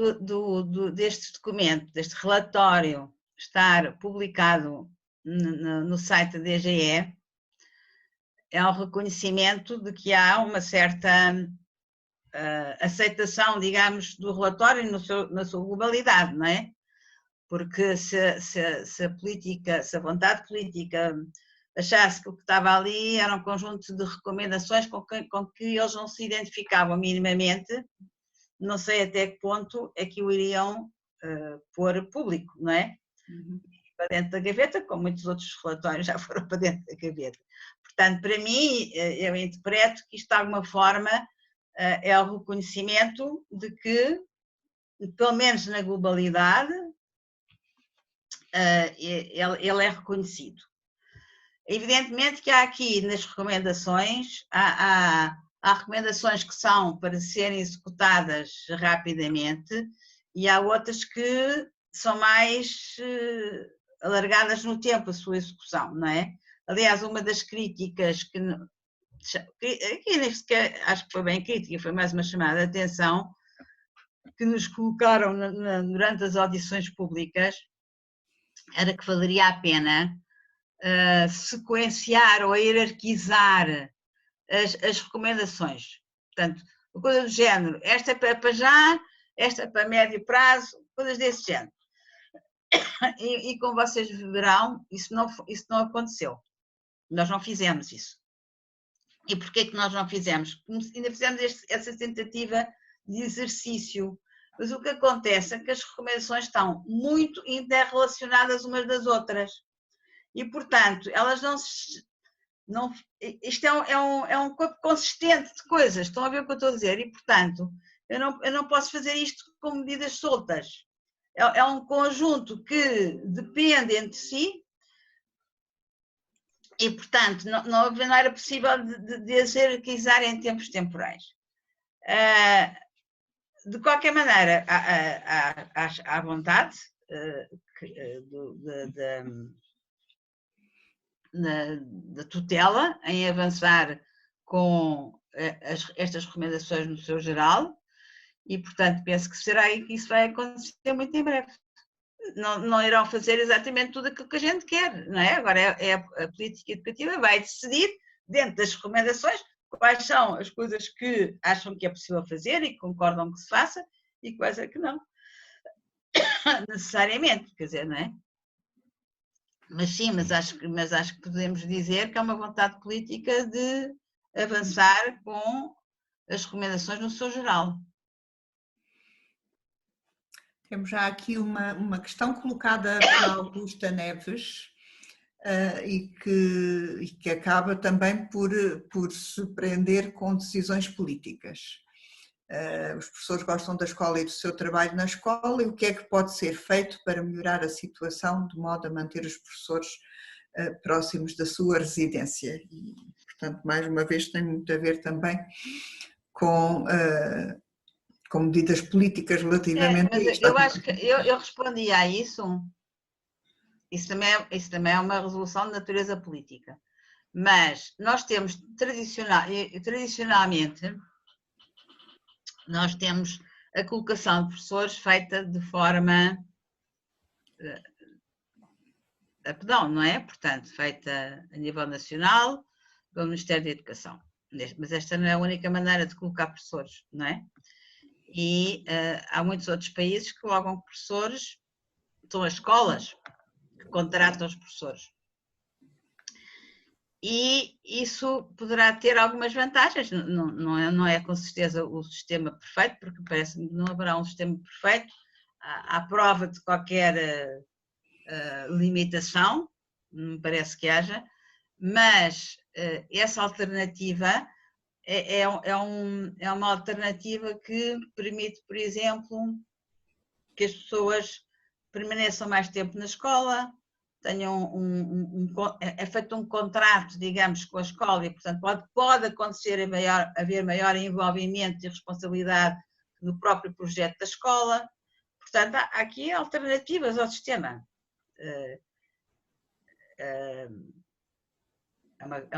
deste documento, deste relatório, estar publicado no site da DGE é um reconhecimento de que há uma certa aceitação, digamos, do relatório na sua globalidade, não é? Porque se a vontade política achasse que o que estava ali era um conjunto de recomendações com que eles não se identificavam minimamente, não sei até que ponto é que o iriam pôr público, não é? Para dentro da gaveta, como muitos outros relatórios já foram para dentro da gaveta. Portanto, para mim, eu interpreto que isto de alguma forma é o reconhecimento de que, pelo menos na globalidade, ele é reconhecido. Evidentemente que há aqui nas recomendações, há recomendações que são para serem executadas rapidamente e há outras que são mais alargadas no tempo a sua execução, não é? Aliás, uma das críticas que nem sequer acho que foi bem crítica, foi mais uma chamada de atenção que nos colocaram durante as audições públicas, era que valeria a pena sequenciar ou hierarquizar as recomendações. Portanto, coisa do género, esta é para já, esta é para médio prazo, coisas desse género. E como vocês verão, isso não aconteceu. Nós não fizemos isso. E porquê que nós não fizemos? Ainda fizemos essa tentativa de exercício. Mas o que acontece é que as recomendações estão muito interrelacionadas umas das outras. E, portanto, elas isto é um corpo consistente de coisas, estão a ver o que eu estou a dizer? E, portanto, eu não posso fazer isto com medidas soltas. É um conjunto que depende entre si e, portanto, não era possível de as hierarquizar em tempos temporais. De qualquer maneira, há vontade da tutela em avançar com estas recomendações no seu geral e, portanto, penso que será aí que isso vai acontecer muito em breve. Não irão fazer exatamente tudo aquilo que a gente quer, não é? Agora a política educativa vai decidir, dentro das recomendações, quais são as coisas que acham que é possível fazer e que concordam que se faça e quais é que não. Necessariamente, quer dizer, não é? Mas sim, mas acho que podemos dizer que é uma vontade política de avançar com as recomendações no seu geral. Temos já aqui uma questão colocada por Augusta Neves e que acaba também por se prender com decisões políticas. Os professores gostam da escola e do seu trabalho na escola, e o que é que pode ser feito para melhorar a situação de modo a manter os professores próximos da sua residência? E, portanto, mais uma vez tem muito a ver também com medidas políticas relativamente a isto. Eu acho que eu respondi a isso. Isso também é uma resolução de natureza política. Mas nós temos, tradicionalmente, nós temos a colocação de professores feita de forma a pedão, não é? Portanto, feita a nível nacional pelo Ministério da Educação. Mas esta não é a única maneira de colocar professores, não é? E há muitos outros países que colocam professores, são as escolas que contratam os professores. E isso poderá ter algumas vantagens, não é com certeza o sistema perfeito, porque parece-me que não haverá um sistema perfeito à prova de qualquer limitação, não me parece que haja, mas essa alternativa é uma alternativa que permite, por exemplo, que as pessoas permaneçam mais tempo na escola, tenham é feito um contrato, digamos, com a escola e, portanto, pode acontecer haver maior envolvimento e responsabilidade do próprio projeto da escola. Portanto, há aqui alternativas ao sistema. É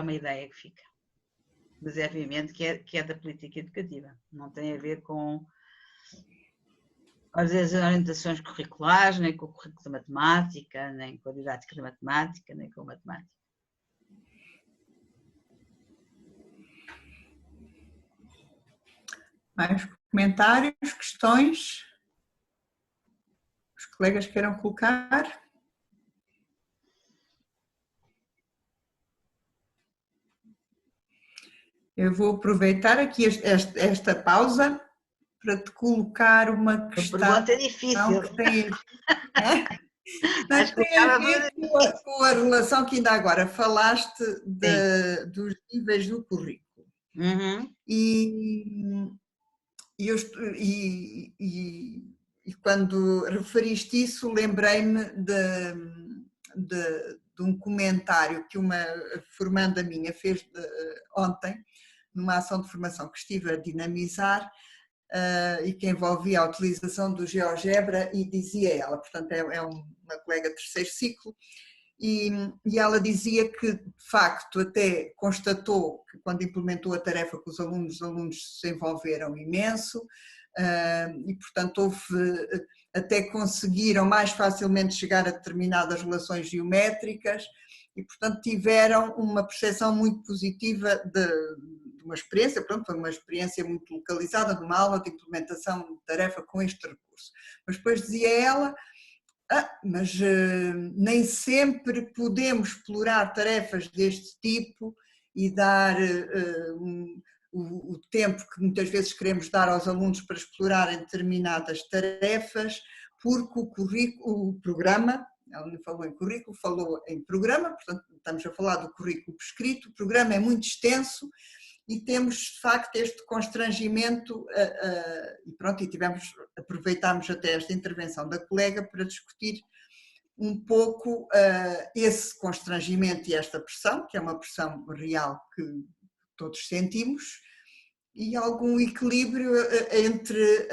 uma ideia que fica. Mas é evidente que é da política educativa. Não tem a ver com às vezes as orientações curriculares, nem com o currículo de matemática, nem com a didática de matemática, nem com a matemática. Mais comentários, questões? Os colegas queiram colocar? Eu vou aproveitar aqui esta pausa para te colocar uma questão. A pergunta é difícil. Que tem a ver com a relação que ainda agora falaste dos níveis do currículo. Uhum. E quando referiste isso, lembrei-me de um comentário que uma formanda minha fez ontem, numa ação de formação que estive a dinamizar e que envolvia a utilização do GeoGebra, e dizia ela, portanto é uma colega de terceiro ciclo, e ela dizia que, de facto, até constatou que quando implementou a tarefa com os alunos se envolveram imenso e, portanto, até conseguiram mais facilmente chegar a determinadas relações geométricas e, portanto, tiveram uma percepção muito positiva de uma experiência, pronto, foi uma experiência muito localizada, de uma aula de implementação de tarefa com este recurso. Mas depois dizia ela, mas nem sempre podemos explorar tarefas deste tipo e dar o tempo que muitas vezes queremos dar aos alunos para explorarem determinadas tarefas, porque o programa, ela não falou em currículo, falou em programa, portanto estamos a falar do currículo prescrito, o programa é muito extenso e temos de facto este constrangimento e pronto, aproveitámos até esta intervenção da colega para discutir um pouco esse constrangimento e esta pressão, que é uma pressão real que todos sentimos, e algum equilíbrio entre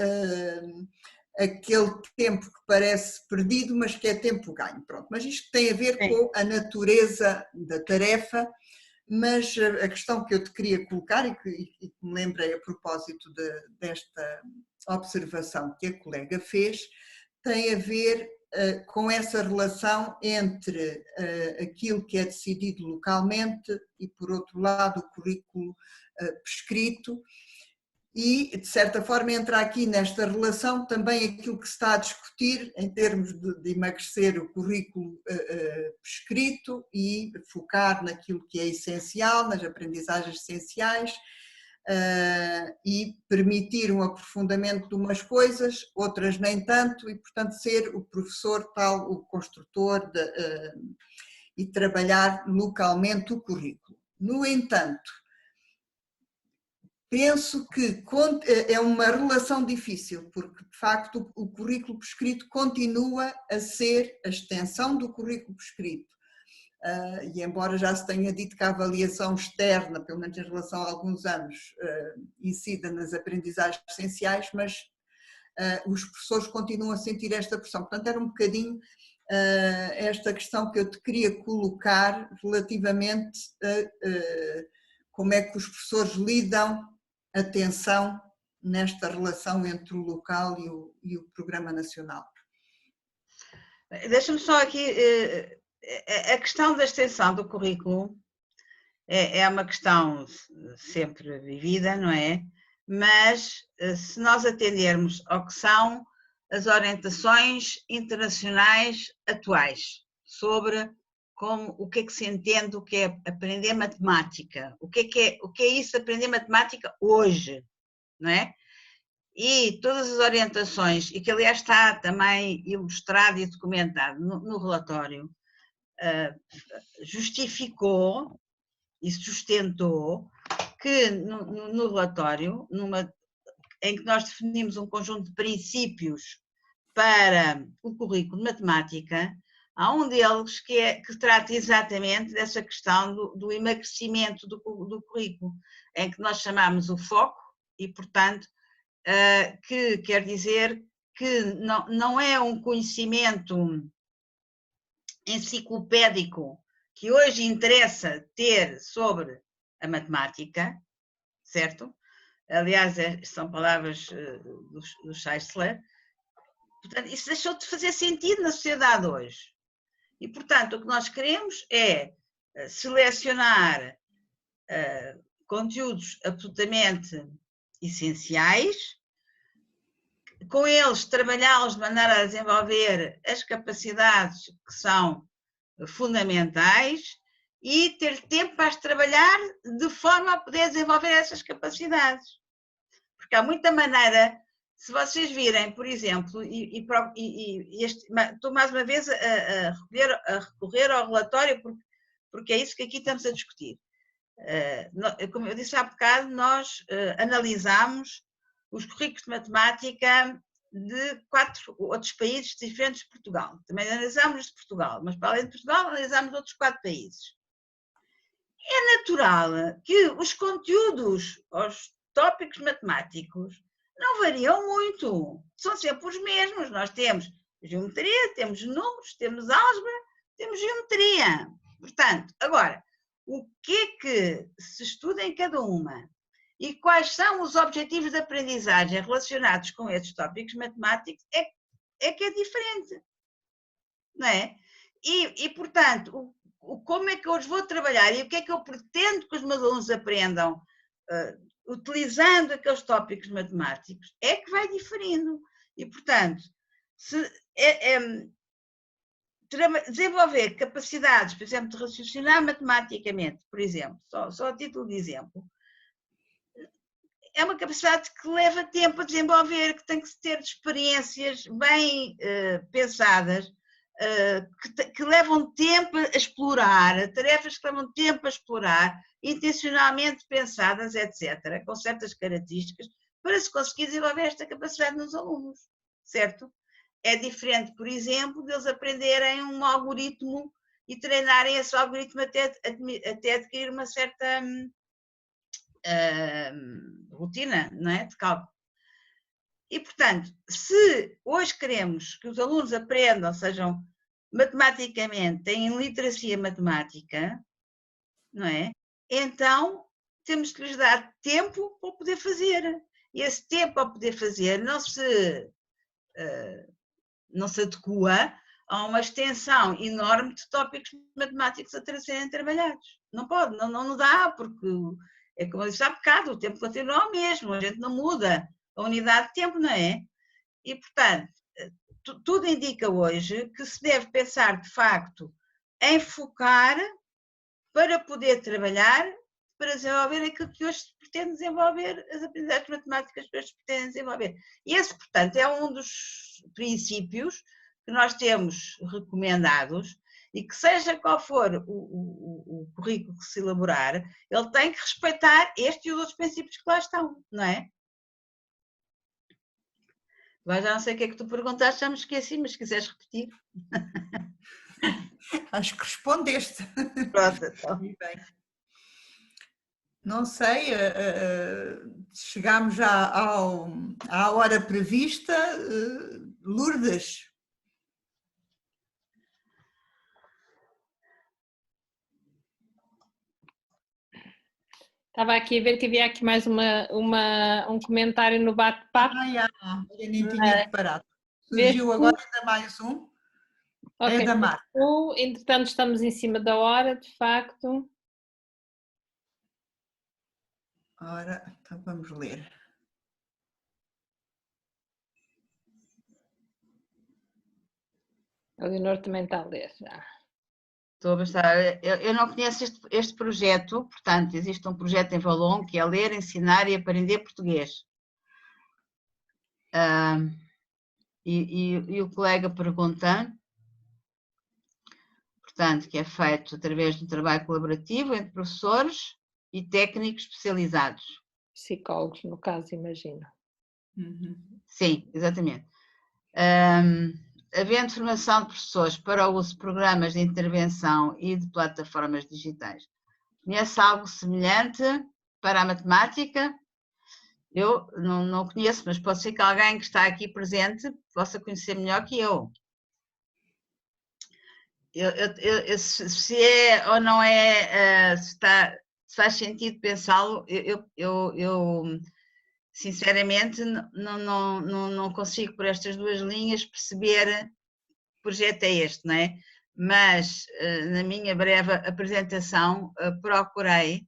aquele tempo que parece perdido, mas que é tempo ganho. Pronto, mas isto tem a ver com a natureza da tarefa, mas a questão que eu te queria colocar e que me lembrei a propósito desta observação que a colega fez, tem a ver com essa relação entre aquilo que é decidido localmente e, por outro lado, o currículo prescrito, e, de certa forma, entra aqui nesta relação também aquilo que se está a discutir em termos de emagrecer o currículo prescrito e focar naquilo que é essencial, nas aprendizagens essenciais, e permitir um aprofundamento de umas coisas, outras nem tanto, e, portanto, ser o professor tal, o construtor e trabalhar localmente o currículo. No entanto, penso que é uma relação difícil, porque de facto o currículo prescrito continua a ser a extensão do currículo prescrito. E embora já se tenha dito que a avaliação externa, pelo menos em relação a alguns anos, incida nas aprendizagens essenciais, mas os professores continuam a sentir esta pressão. Portanto, era um bocadinho esta questão que eu te queria colocar relativamente a como é que os professores lidam a tensão nesta relação entre o local e o programa nacional. Deixa-me só aqui, a questão da extensão do currículo é uma questão sempre vivida, não é? Mas se nós atendermos ao que são as orientações internacionais atuais sobre o que é que se entende, o que é aprender matemática, o que é isso aprender matemática hoje, não é? E todas as orientações, e que aliás está também ilustrado e documentado no relatório, justificou e sustentou que no relatório, em que nós definimos um conjunto de princípios para o currículo de matemática, há um deles que trata exatamente dessa questão do emagrecimento do currículo, em que nós chamamos o foco e, portanto, que quer dizer que não é um conhecimento enciclopédico que hoje interessa ter sobre a matemática, certo? Aliás, são palavras do Scheissler. Portanto, isso deixou de fazer sentido na sociedade hoje. E, portanto, o que nós queremos é selecionar conteúdos absolutamente essenciais, com eles trabalhá-los de maneira a desenvolver as capacidades que são fundamentais e ter tempo para as trabalhar de forma a poder desenvolver essas capacidades. Porque há muita maneira, se vocês virem, por exemplo, estou mais uma vez a recorrer ao relatório, porque é isso que aqui estamos a discutir. Como eu disse há bocado, nós analisamos os currículos de matemática de 4 outros países diferentes de Portugal. Também analisámos de Portugal, mas para além de Portugal analisámos outros 4 países. É natural que os conteúdos, os tópicos matemáticos, não variam muito. São sempre os mesmos. Nós temos geometria, temos números, temos álgebra, temos geometria. Portanto, agora, o que é que se estuda em cada uma? E quais são os objetivos de aprendizagem relacionados com esses tópicos matemáticos é que é diferente, não é? E portanto, como é que eu os vou trabalhar e o que é que eu pretendo que os meus alunos aprendam utilizando aqueles tópicos matemáticos é que vai diferindo. E, portanto, desenvolver capacidades, por exemplo, de raciocinar matematicamente, por exemplo, só a título de exemplo, é uma capacidade que leva tempo a desenvolver, que tem que ter experiências bem pensadas, que levam tempo a explorar, tarefas que levam tempo a explorar, intencionalmente pensadas, etc., com certas características, para se conseguir desenvolver esta capacidade nos alunos, certo? É diferente, por exemplo, de eles aprenderem um algoritmo e treinarem esse algoritmo até adquirir uma certa rotina, não é? De cálculo. E, portanto, se hoje queremos que os alunos aprendam, sejam matematicamente, tenham literacia matemática, não é? Então, temos que lhes dar tempo para poder fazer. E esse tempo para poder fazer não se adequa a uma extensão enorme de tópicos matemáticos a serem trabalhados. Não pode, não dá, porque É como eu disse há bocado, o tempo continua o mesmo, a gente não muda a unidade de tempo, não é? E, portanto, tudo indica hoje que se deve pensar, de facto, em focar para poder trabalhar, para desenvolver aquilo que hoje se pretende desenvolver, as aprendizagens matemáticas que hoje se pretendem desenvolver. E esse, portanto, é um dos princípios que nós temos recomendados e que seja qual for o currículo que se elaborar, ele tem que respeitar este e os outros princípios que lá estão, não é? Agora já não sei o que é que tu perguntaste, já me esqueci, mas se quiseres repetir. Acho que respondeste. Pronto, então. Bem. Não sei, chegámos já à hora prevista. Lourdes. Estava aqui a ver que havia aqui mais um comentário no bate-papo. Eu nem tinha reparado. Surgiu agora ainda mais um. Okay. É da Marta. Entretanto, estamos em cima da hora, de facto. Ora, então vamos ler. A Leonor também está a ler já. Estou a pensar, eu não conheço este projeto, portanto, existe um projeto em Valon que é ler, ensinar e aprender português. E o colega pergunta, portanto, que é feito através de um trabalho colaborativo entre professores e técnicos especializados. Psicólogos, no caso, imagino. Sim, exatamente. Havendo formação de professores para o uso de programas de intervenção e de plataformas digitais. Conhece algo semelhante para a matemática? Eu não conheço, mas pode ser que alguém que está aqui presente possa conhecer melhor que eu. Se é ou não é, se faz sentido pensá-lo, eu sinceramente não consigo por estas duas linhas perceber que projeto é este, não é? Mas na minha breve apresentação procurei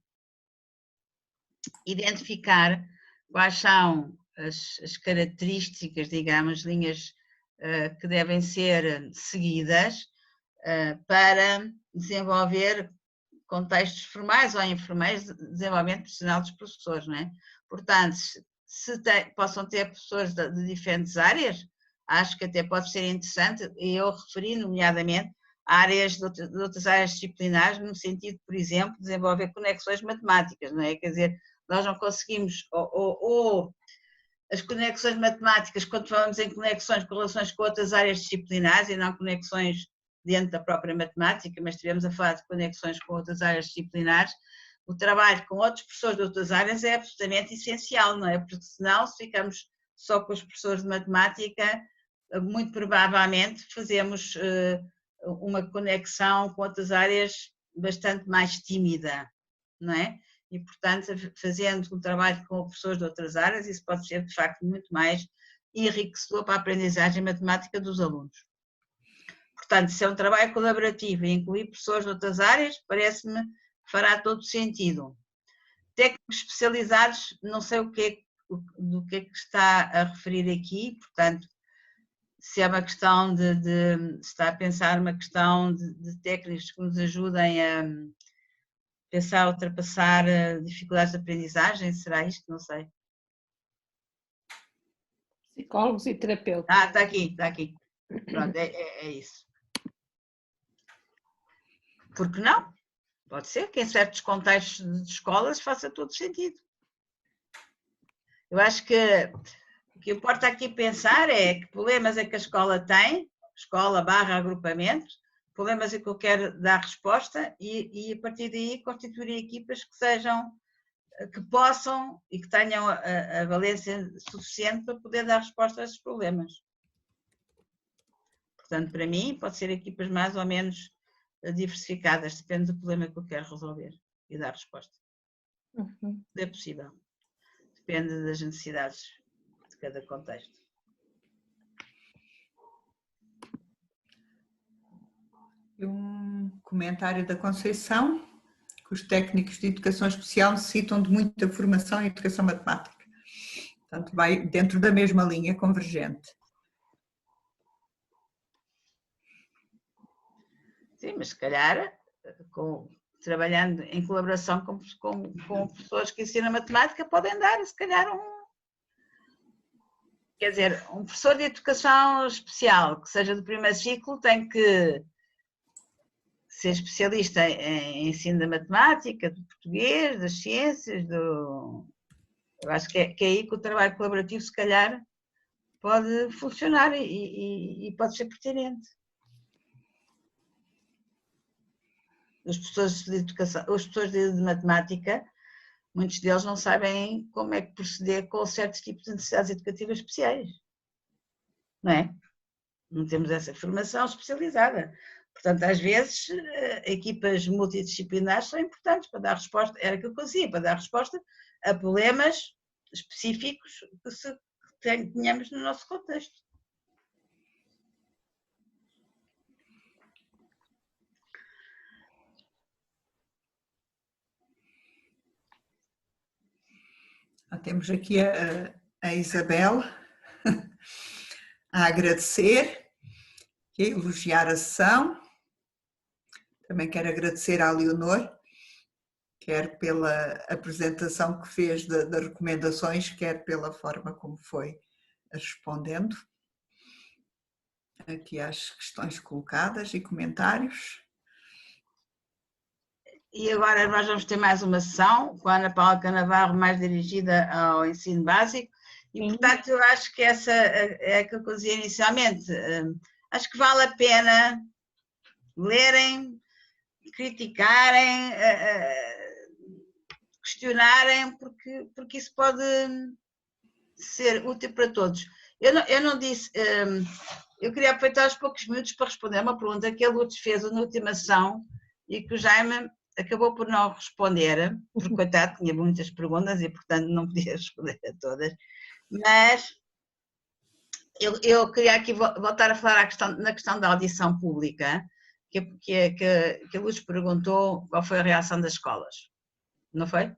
identificar quais são as características, digamos, linhas que devem ser seguidas para desenvolver contextos formais ou informais de desenvolvimento profissional dos professores, não é? Portanto, possam ter professores de diferentes áreas, acho que até pode ser interessante, e eu referi nomeadamente áreas de outras áreas disciplinares, no sentido, por exemplo, de desenvolver conexões matemáticas, não é? Quer dizer, nós não conseguimos, ou as conexões matemáticas, quando falamos em conexões, correlações com outras áreas disciplinares e não conexões dentro da própria matemática, mas estivemos a falar de conexões com outras áreas disciplinares, o trabalho com outros professores de outras áreas é absolutamente essencial, não é? Porque senão, se ficamos só com os professores de matemática, muito provavelmente fazemos uma conexão com outras áreas bastante mais tímida, não é? E, portanto, fazendo um trabalho com professores de outras áreas, isso pode ser, de facto, muito mais enriquecedor para a aprendizagem matemática dos alunos. Portanto, se é um trabalho colaborativo e incluir professores de outras áreas, parece-me que fará todo sentido. Técnicos especializados, não sei do que é que está a referir aqui, portanto, se é uma questão se está a pensar uma questão de técnicos que nos ajudem a pensar, ultrapassar dificuldades de aprendizagem, será isto? Não sei. Psicólogos e terapeutas. Ah, está aqui. Pronto, é isso. Por que não? Pode ser que em certos contextos de escolas faça todo sentido. Eu acho que o que importa aqui pensar é que problemas é que a escola tem, escola/agrupamento, problemas é que eu quero dar resposta e a partir daí constituir equipas que possam e que tenham a valência suficiente para poder dar resposta a esses problemas. Portanto, para mim, pode ser equipas mais ou menos diversificadas, depende do problema que eu quero resolver e dar resposta. É possível. Depende das necessidades de cada contexto. Um comentário da Conceição. que os técnicos de educação especial necessitam de muita formação em educação matemática. Portanto, vai dentro da mesma linha convergente. Sim, mas se calhar, trabalhando em colaboração com pessoas que ensinam matemática, podem dar, se calhar, quer dizer, um professor de educação especial, que seja do primeiro ciclo, tem que ser especialista em ensino da matemática, do português, das ciências, eu acho que é aí que o trabalho colaborativo, se calhar, pode funcionar e pode ser pertinente. Os professores de educação, os professores de matemática, muitos deles não sabem como é que proceder com certos tipos de necessidades educativas especiais, não é? Não temos essa formação especializada. Portanto, às vezes, equipas multidisciplinares são importantes para dar resposta, era aquilo que eu dizia, para dar resposta a problemas específicos que tenhamos no nosso contexto. Temos aqui a Isabel a agradecer e a elogiar a sessão. Também quero agradecer à Leonor, quer pela apresentação que fez das recomendações, quer pela forma como foi respondendo aqui às questões colocadas e comentários. E agora nós vamos ter mais uma sessão com a Ana Paula Canavarro, mais dirigida ao ensino básico, e portanto eu acho que essa é aquilo que eu dizia inicialmente, acho que vale a pena lerem, criticarem, questionarem, porque isso pode ser útil para todos. Eu não disse, eu queria aproveitar os poucos minutos para responder a uma pergunta que a Lourdes fez na última sessão e que o Jaime acabou por não responder, porque coitado tinha muitas perguntas e portanto não podia responder a todas, mas eu queria aqui voltar a falar na questão da audição pública, que a Luz perguntou qual foi a reação das escolas, não foi?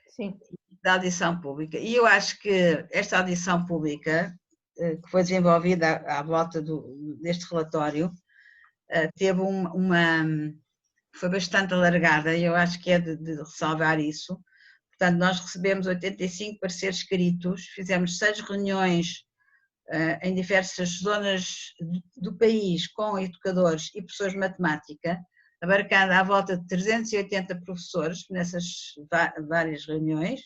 Sim. Da audição pública. E eu acho que esta audição pública, que foi desenvolvida à volta deste relatório, teve foi bastante alargada e eu acho que é de ressalvar isso. Portanto, nós recebemos 85 pareceres escritos, fizemos 6 reuniões em diversas zonas do país com educadores e professores de matemática, abarcando à volta de 380 professores nessas várias reuniões,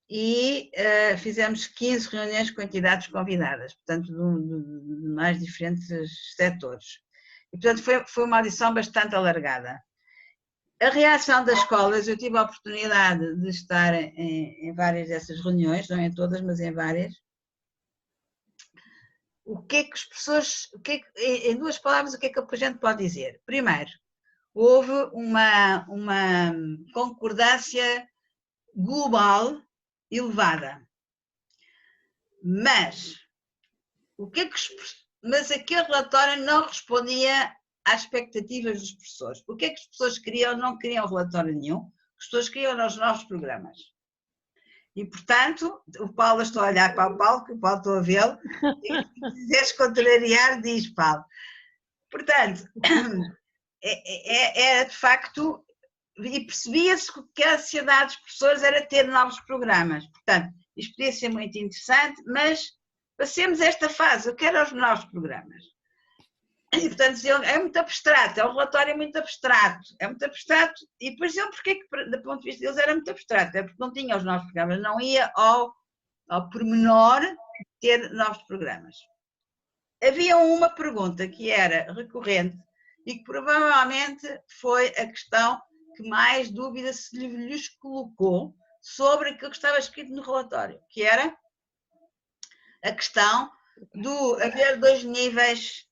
e fizemos 15 reuniões com entidades convidadas, portanto, de mais diferentes setores. E, portanto, foi uma audição bastante alargada. A reação das escolas, eu tive a oportunidade de estar em várias dessas reuniões, não em todas, mas em várias. O que é que as pessoas, em 2 palavras, o que é que a gente pode dizer? Primeiro, houve uma concordância global elevada, mas mas aquele relatório não respondia às expectativas dos professores. O que é que as pessoas queriam? Não queriam relatório nenhum, as pessoas queriam os novos programas. E, portanto, o Paulo, estou a olhar para o Paulo, que o Paulo estou a vê-lo, e se quiseres contrariar, diz, Paulo. Portanto, era de facto, e percebia-se que a ansiedade dos professores era ter novos programas. Portanto, isto podia ser muito interessante, mas passemos esta fase, eu quero os novos programas. E, portanto, diziam, é muito abstrato, é um relatório muito abstrato, e depois diziam porque que, do ponto de vista deles, era muito abstrato, é porque não tinha os novos programas, não ia ao pormenor ter novos programas. Havia uma pergunta que era recorrente e que provavelmente foi a questão que mais dúvida se lhes colocou sobre aquilo que estava escrito no relatório, que era a questão de haver 2 níveis,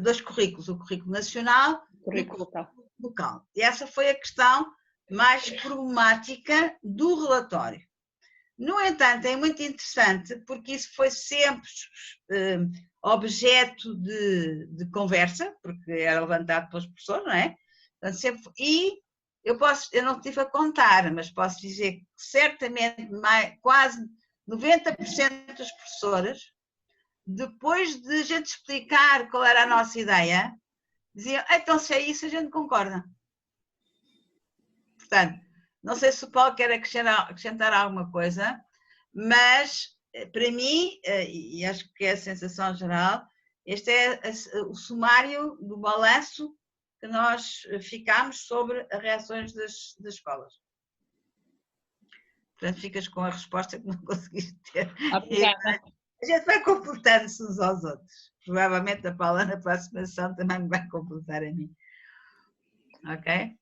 2 currículos, o currículo nacional e o currículo local. E essa foi a questão mais problemática do relatório. No entanto, é muito interessante porque isso foi sempre objeto de conversa, porque era levantado pelos professores, não é? Portanto, sempre, e eu não estive a contar, mas posso dizer que certamente quase 90% das professoras, depois de a gente explicar qual era a nossa ideia, diziam, então se é isso a gente concorda. Portanto, não sei se o Paulo quer acrescentar alguma coisa, mas para mim, e acho que é a sensação geral, este é o sumário do balanço que nós ficámos sobre as reações das escolas. Portanto, ficas com a resposta que não conseguiste ter. Obrigada. A gente vai comportando-se uns aos outros. Provavelmente a Paula na próxima sessão também me vai comportar a mim. Ok?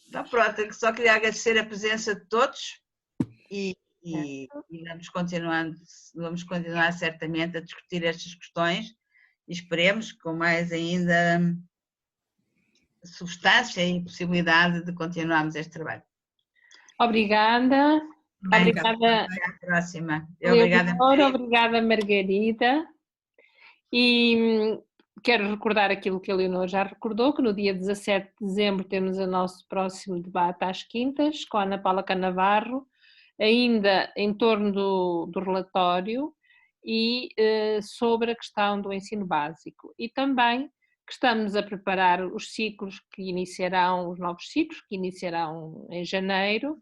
Então pronto, só queria agradecer a presença de todos e vamos continuar certamente a discutir estas questões e esperemos com mais ainda substância e possibilidade de continuarmos este trabalho. Obrigada. Obrigada. Até à próxima. Obrigada, Margarida. E quero recordar aquilo que a Leonor já recordou, que no dia 17 de dezembro temos o nosso próximo debate às quintas, com a Ana Paula Canavarro, ainda em torno do relatório e sobre a questão do ensino básico. E também que estamos a preparar os ciclos que iniciarão, os novos ciclos que iniciarão em janeiro,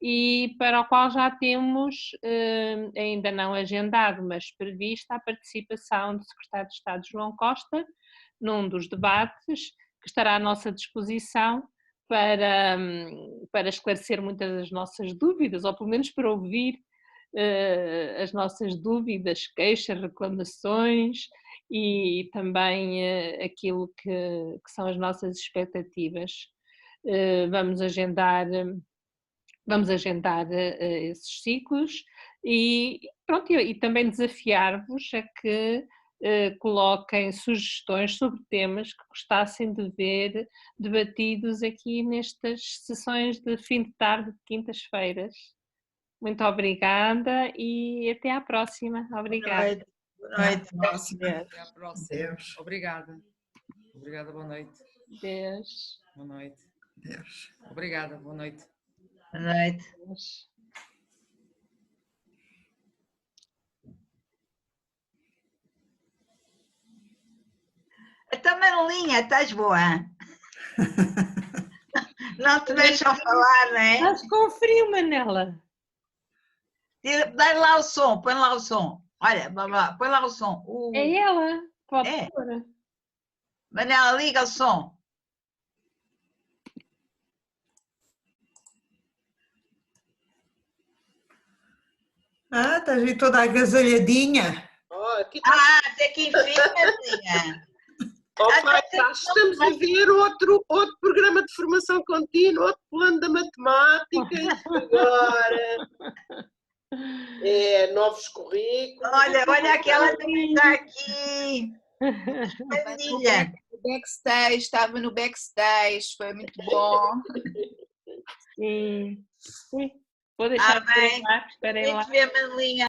e para o qual já temos, ainda não agendado, mas prevista a participação do Secretário de Estado João Costa num dos debates, que estará à nossa disposição para esclarecer muitas das nossas dúvidas, ou pelo menos para ouvir as nossas dúvidas, queixas, reclamações e também aquilo que são as nossas expectativas. Vamos agendar esses ciclos e pronto, e também desafiar-vos a que coloquem sugestões sobre temas que gostassem de ver debatidos aqui nestas sessões de fim de tarde de quintas-feiras. Muito obrigada e até à próxima. Obrigada. Boa noite. Até à próxima. Deus. Obrigada. Obrigada, boa noite. Deus. Boa noite. Deus. Obrigada, boa noite. Boa noite. Deus. Então, Manulinha, estás boa? Não te deixam falar, não é? Estás com frio, Manela. Dá lá o som, põe lá o som. Olha, põe lá o som. É ela. Pode É. pôr. Manela, liga o som. Estás aí toda agasalhadinha. Até que enfim, Manulinha. Pai, estamos a ver outro programa de formação contínua, outro plano da matemática, agora novos currículos. Olha aquela que está aqui. Pandilha. Backstage, estava no backstage, foi muito bom. Sim. Vou deixar bem. esperem lá. Vem ver, Manulinha.